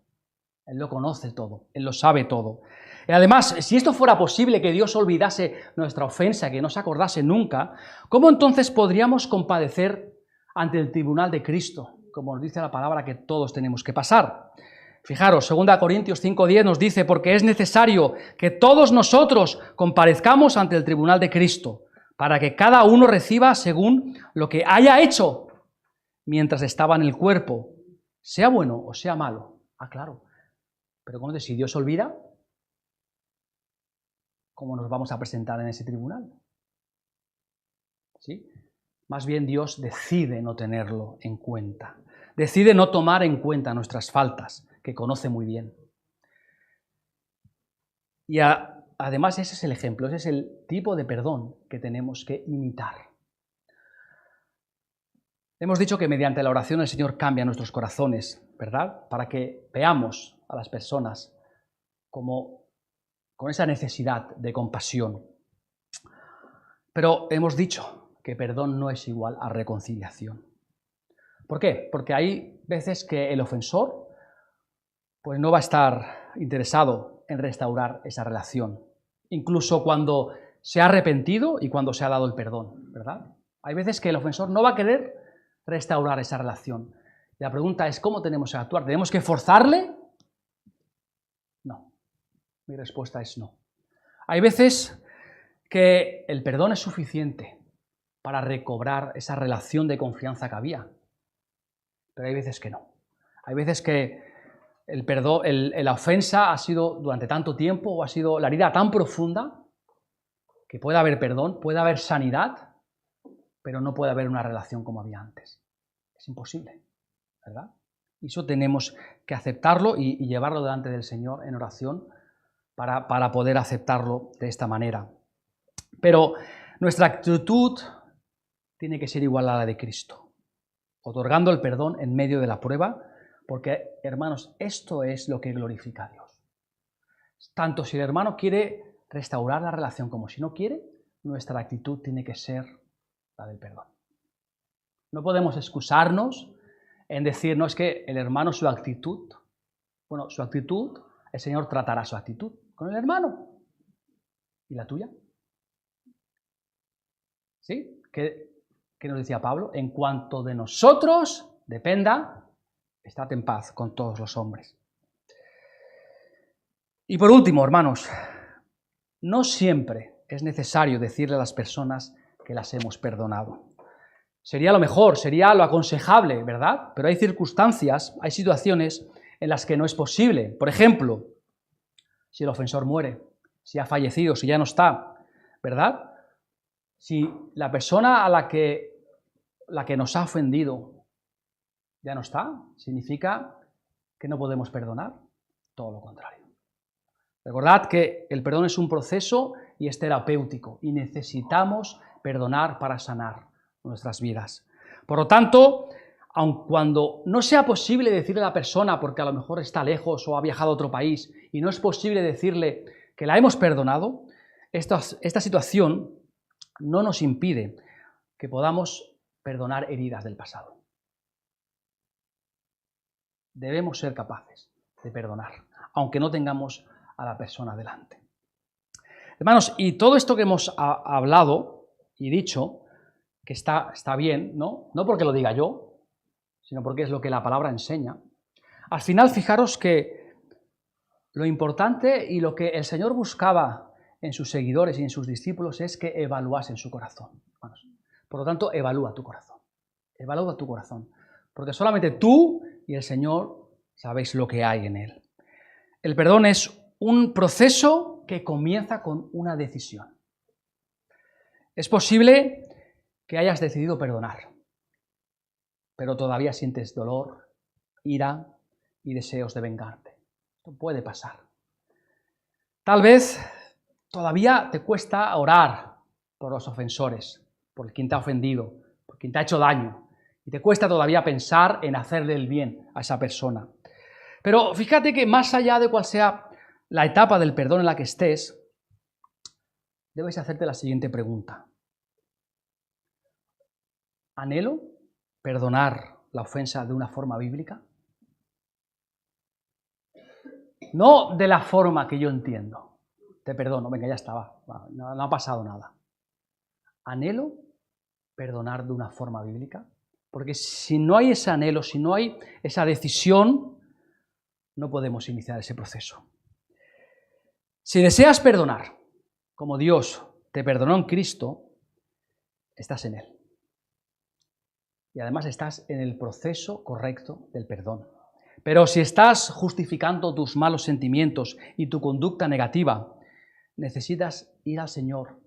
S1: Él lo conoce todo, Él lo sabe todo. Y además, si esto fuera posible, que Dios olvidase nuestra ofensa, que no se acordase nunca, ¿cómo entonces podríamos compadecer ante el tribunal de Cristo? Como nos dice la palabra que todos tenemos que pasar. Fijaros, 2 Corintios 5:10 nos dice, porque es necesario que todos nosotros comparezcamos ante el tribunal de Cristo, para que cada uno reciba según lo que haya hecho mientras estaba en el cuerpo, sea bueno o sea malo. Ah, claro. Pero ¿cómo si Dios olvida? ¿Cómo nos vamos a presentar en ese tribunal? ¿Sí? Más bien Dios decide no tenerlo en cuenta. Decide no tomar en cuenta nuestras faltas, que conoce muy bien. Y además ese es el ejemplo, ese es el tipo de perdón que tenemos que imitar. Hemos dicho que mediante la oración el Señor cambia nuestros corazones, ¿verdad? Para que veamos a las personas como con esa necesidad de compasión. Pero hemos dicho que perdón no es igual a reconciliación. ¿Por qué? Porque hay veces que el ofensor pues no va a estar interesado en restaurar esa relación, incluso cuando se ha arrepentido y cuando se ha dado el perdón, ¿verdad? Hay veces que el ofensor no va a querer restaurar esa relación. Y la pregunta es, ¿cómo tenemos que actuar? ¿Tenemos que forzarle? No. Mi respuesta es no. Hay veces que el perdón es suficiente para recobrar esa relación de confianza que había, pero hay veces que no. Hay veces que el perdón, la ofensa ha sido durante tanto tiempo o ha sido la herida tan profunda que puede haber perdón, puede haber sanidad, pero no puede haber una relación como había antes. Es imposible, ¿verdad? Y eso tenemos que aceptarlo y llevarlo delante del Señor en oración para poder aceptarlo de esta manera. Pero nuestra actitud tiene que ser igual a la de Cristo, otorgando el perdón en medio de la prueba, porque, hermanos, esto es lo que glorifica a Dios. Tanto si el hermano quiere restaurar la relación como si no quiere, nuestra actitud tiene que ser la del perdón. No podemos excusarnos en decir, no, es que el hermano, su actitud, el Señor tratará su actitud con el hermano. ¿Y la tuya? ¿Sí? ¿Qué nos decía Pablo? En cuanto de nosotros dependa, estad en paz con todos los hombres. Y por último, hermanos, no siempre es necesario decirle a las personas que las hemos perdonado. Sería lo mejor, sería lo aconsejable, ¿verdad? Pero hay circunstancias, hay situaciones en las que no es posible. Por ejemplo, si el ofensor muere, si ha fallecido, si ya no está, ¿verdad? Si la persona a la que nos ha ofendido ya no está, significa que no podemos perdonar. Todo lo contrario. Recordad que el perdón es un proceso y es terapéutico y necesitamos perdonar para sanar nuestras vidas. Por lo tanto, aun cuando no sea posible decirle a la persona, porque a lo mejor está lejos o ha viajado a otro país, y no es posible decirle que la hemos perdonado, esta situación no nos impide que podamos perdonar heridas del pasado. Debemos ser capaces de perdonar, aunque no tengamos a la persona delante. Hermanos, y todo esto que hemos hablado y dicho, que está bien, ¿no? No porque lo diga yo, sino porque es lo que la palabra enseña. Al final, fijaros que lo importante y lo que el Señor buscaba en sus seguidores y en sus discípulos es que evaluasen su corazón. Hermanos. Por lo tanto, evalúa tu corazón. Evalúa tu corazón. Porque solamente tú y el Señor sabéis lo que hay en él. El perdón es un proceso que comienza con una decisión. Es posible que hayas decidido perdonar, pero todavía sientes dolor, ira y deseos de vengarte. Esto puede pasar. Tal vez todavía te cuesta orar por los ofensores, por quien te ha ofendido, por quien te ha hecho daño, y te cuesta todavía pensar en hacerle el bien a esa persona. Pero fíjate que más allá de cuál sea la etapa del perdón en la que estés, debes hacerte la siguiente pregunta. ¿Anhelo perdonar la ofensa de una forma bíblica? No de la forma que yo entiendo. Te perdono, venga, ya está, no ha pasado nada. ¿Anhelo perdonar de una forma bíblica? Porque si no hay ese anhelo, si no hay esa decisión, no podemos iniciar ese proceso. Si deseas perdonar, como Dios te perdonó en Cristo, estás en Él. Y además estás en el proceso correcto del perdón. Pero si estás justificando tus malos sentimientos y tu conducta negativa, necesitas ir al Señor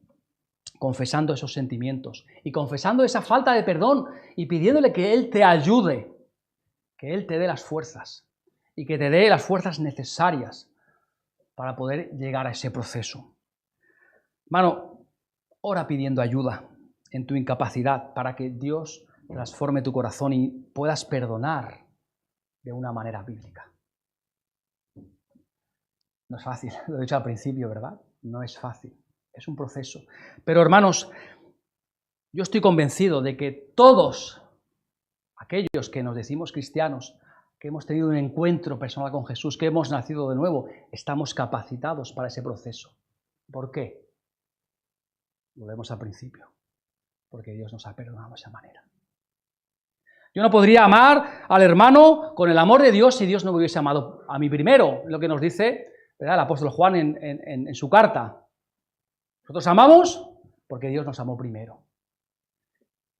S1: confesando esos sentimientos y confesando esa falta de perdón y pidiéndole que Él te ayude, que Él te dé las fuerzas y que te dé las fuerzas necesarias para poder llegar a ese proceso. Hermano, ora pidiendo ayuda en tu incapacidad para que Dios transforme tu corazón y puedas perdonar de una manera bíblica. No es fácil, lo he dicho al principio, ¿verdad? No es fácil, es un proceso. Pero hermanos, yo estoy convencido de que todos aquellos que nos decimos cristianos, que hemos tenido un encuentro personal con Jesús, que hemos nacido de nuevo, estamos capacitados para ese proceso. ¿Por qué? Lo vemos al principio, porque Dios nos ha perdonado de esa manera. Yo no podría amar al hermano con el amor de Dios si Dios no me hubiese amado a mí primero, lo que nos dice, ¿verdad?, el apóstol Juan en su carta. Nosotros amamos porque Dios nos amó primero.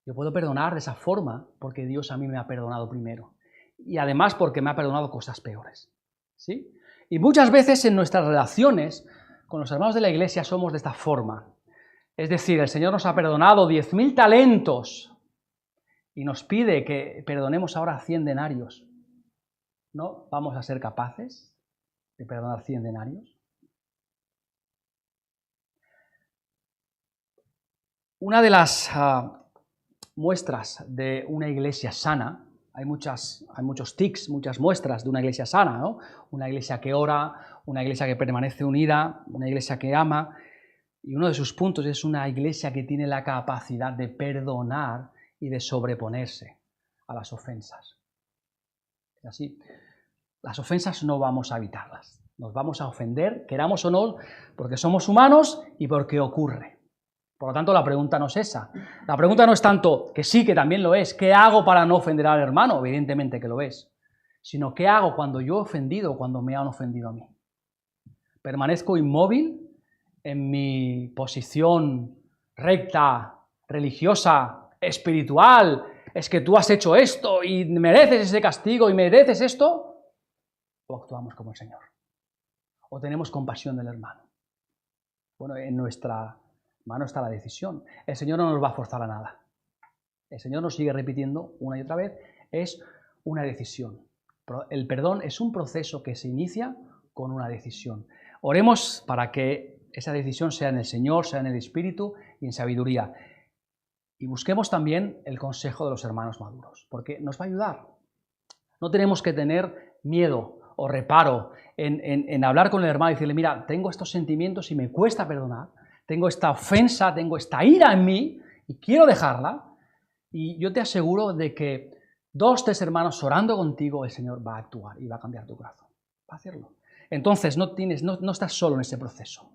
S1: Yo puedo perdonar de esa forma porque Dios a mí me ha perdonado primero. Y además porque me ha perdonado cosas peores. ¿Sí? Y muchas veces en nuestras relaciones con los hermanos de la iglesia somos de esta forma. Es decir, el Señor nos ha perdonado 10.000 talentos y nos pide que perdonemos ahora 100 denarios. ¿No vamos a ser capaces de perdonar 100 denarios? Una de las muestras de una iglesia sana, hay muchos tics, muchas muestras de una iglesia sana, ¿no? Una iglesia que ora, una iglesia que permanece unida, una iglesia que ama, y uno de sus puntos es una iglesia que tiene la capacidad de perdonar y de sobreponerse a las ofensas. Es así. Las ofensas no vamos a evitarlas, nos vamos a ofender, queramos o no, porque somos humanos y porque ocurre. Por lo tanto, la pregunta no es esa. La pregunta no es tanto, que sí, que también lo es, ¿qué hago para no ofender al hermano? Evidentemente que lo es. Sino, ¿qué hago cuando yo he ofendido o cuando me han ofendido a mí? ¿Permanezco inmóvil en mi posición recta, religiosa, espiritual? ¿Es que tú has hecho esto y mereces ese castigo y mereces esto? ¿O actuamos como el Señor? ¿O tenemos compasión del hermano? Bueno, en nuestra mano está la decisión. El Señor no nos va a forzar a nada. El Señor nos sigue repitiendo una y otra vez, es una decisión. El perdón es un proceso que se inicia con una decisión. Oremos para que esa decisión sea en el Señor, sea en el Espíritu y en sabiduría. Y busquemos también el consejo de los hermanos maduros, porque nos va a ayudar. No tenemos que tener miedo o reparo en hablar con el hermano y decirle, mira, tengo estos sentimientos y me cuesta perdonar, tengo esta ofensa, tengo esta ira en mí y quiero dejarla. Y yo te aseguro de que 2, 3 hermanos orando contigo, el Señor va a actuar y va a cambiar tu corazón. Va a hacerlo. Entonces no estás solo en ese proceso.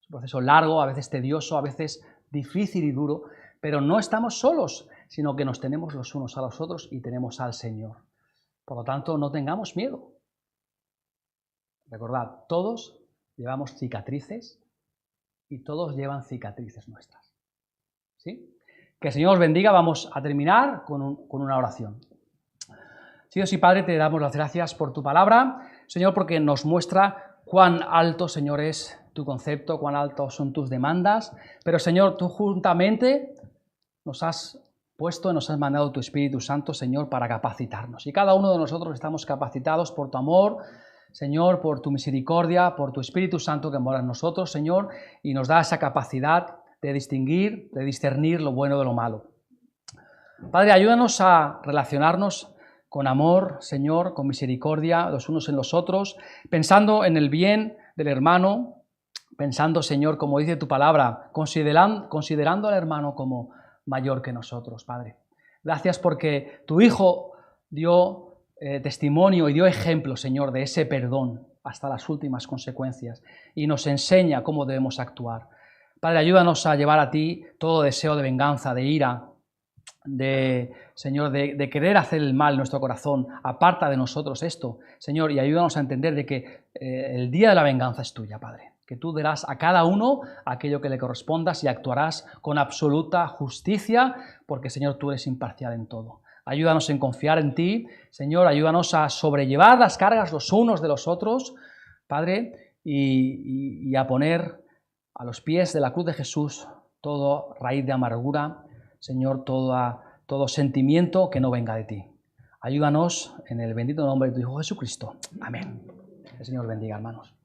S1: Es un proceso largo, a veces tedioso, a veces difícil y duro, pero no estamos solos, sino que nos tenemos los unos a los otros y tenemos al Señor. Por lo tanto, no tengamos miedo. Recordad, todos llevamos cicatrices y todos llevan cicatrices nuestras. ¿Sí? Que el Señor os bendiga. Vamos a terminar con una oración. Dios y Padre, te damos las gracias por tu palabra, Señor, porque nos muestra cuán alto, Señor, es tu concepto, cuán altos son tus demandas, pero, Señor, tú juntamente nos has puesto, nos has mandado tu Espíritu Santo, Señor, para capacitarnos. Y cada uno de nosotros estamos capacitados por tu amor, Señor, por tu misericordia, por tu Espíritu Santo que mora en nosotros, Señor, y nos da esa capacidad de distinguir, de discernir lo bueno de lo malo. Padre, ayúdanos a relacionarnos con amor, Señor, con misericordia, los unos en los otros, pensando en el bien del hermano, pensando, Señor, como dice tu palabra, considerando al hermano como mayor que nosotros, Padre. Gracias porque tu Hijo dio testimonio y dio ejemplo, Señor, de ese perdón hasta las últimas consecuencias y nos enseña cómo debemos actuar. Padre, ayúdanos a llevar a ti todo deseo de venganza, de ira, Señor, de querer hacer el mal en nuestro corazón. Aparta de nosotros esto, Señor, y ayúdanos a entender de que el día de la venganza es tuya, Padre. Que tú darás a cada uno aquello que le correspondas y actuarás con absoluta justicia, porque, Señor, tú eres imparcial en todo. Ayúdanos en confiar en ti, Señor, ayúdanos a sobrellevar las cargas los unos de los otros, Padre, y a poner a los pies de la cruz de Jesús todo raíz de amargura, Señor, todo sentimiento que no venga de ti. Ayúdanos en el bendito nombre de tu Hijo Jesucristo. Amén. El Señor bendiga, hermanos.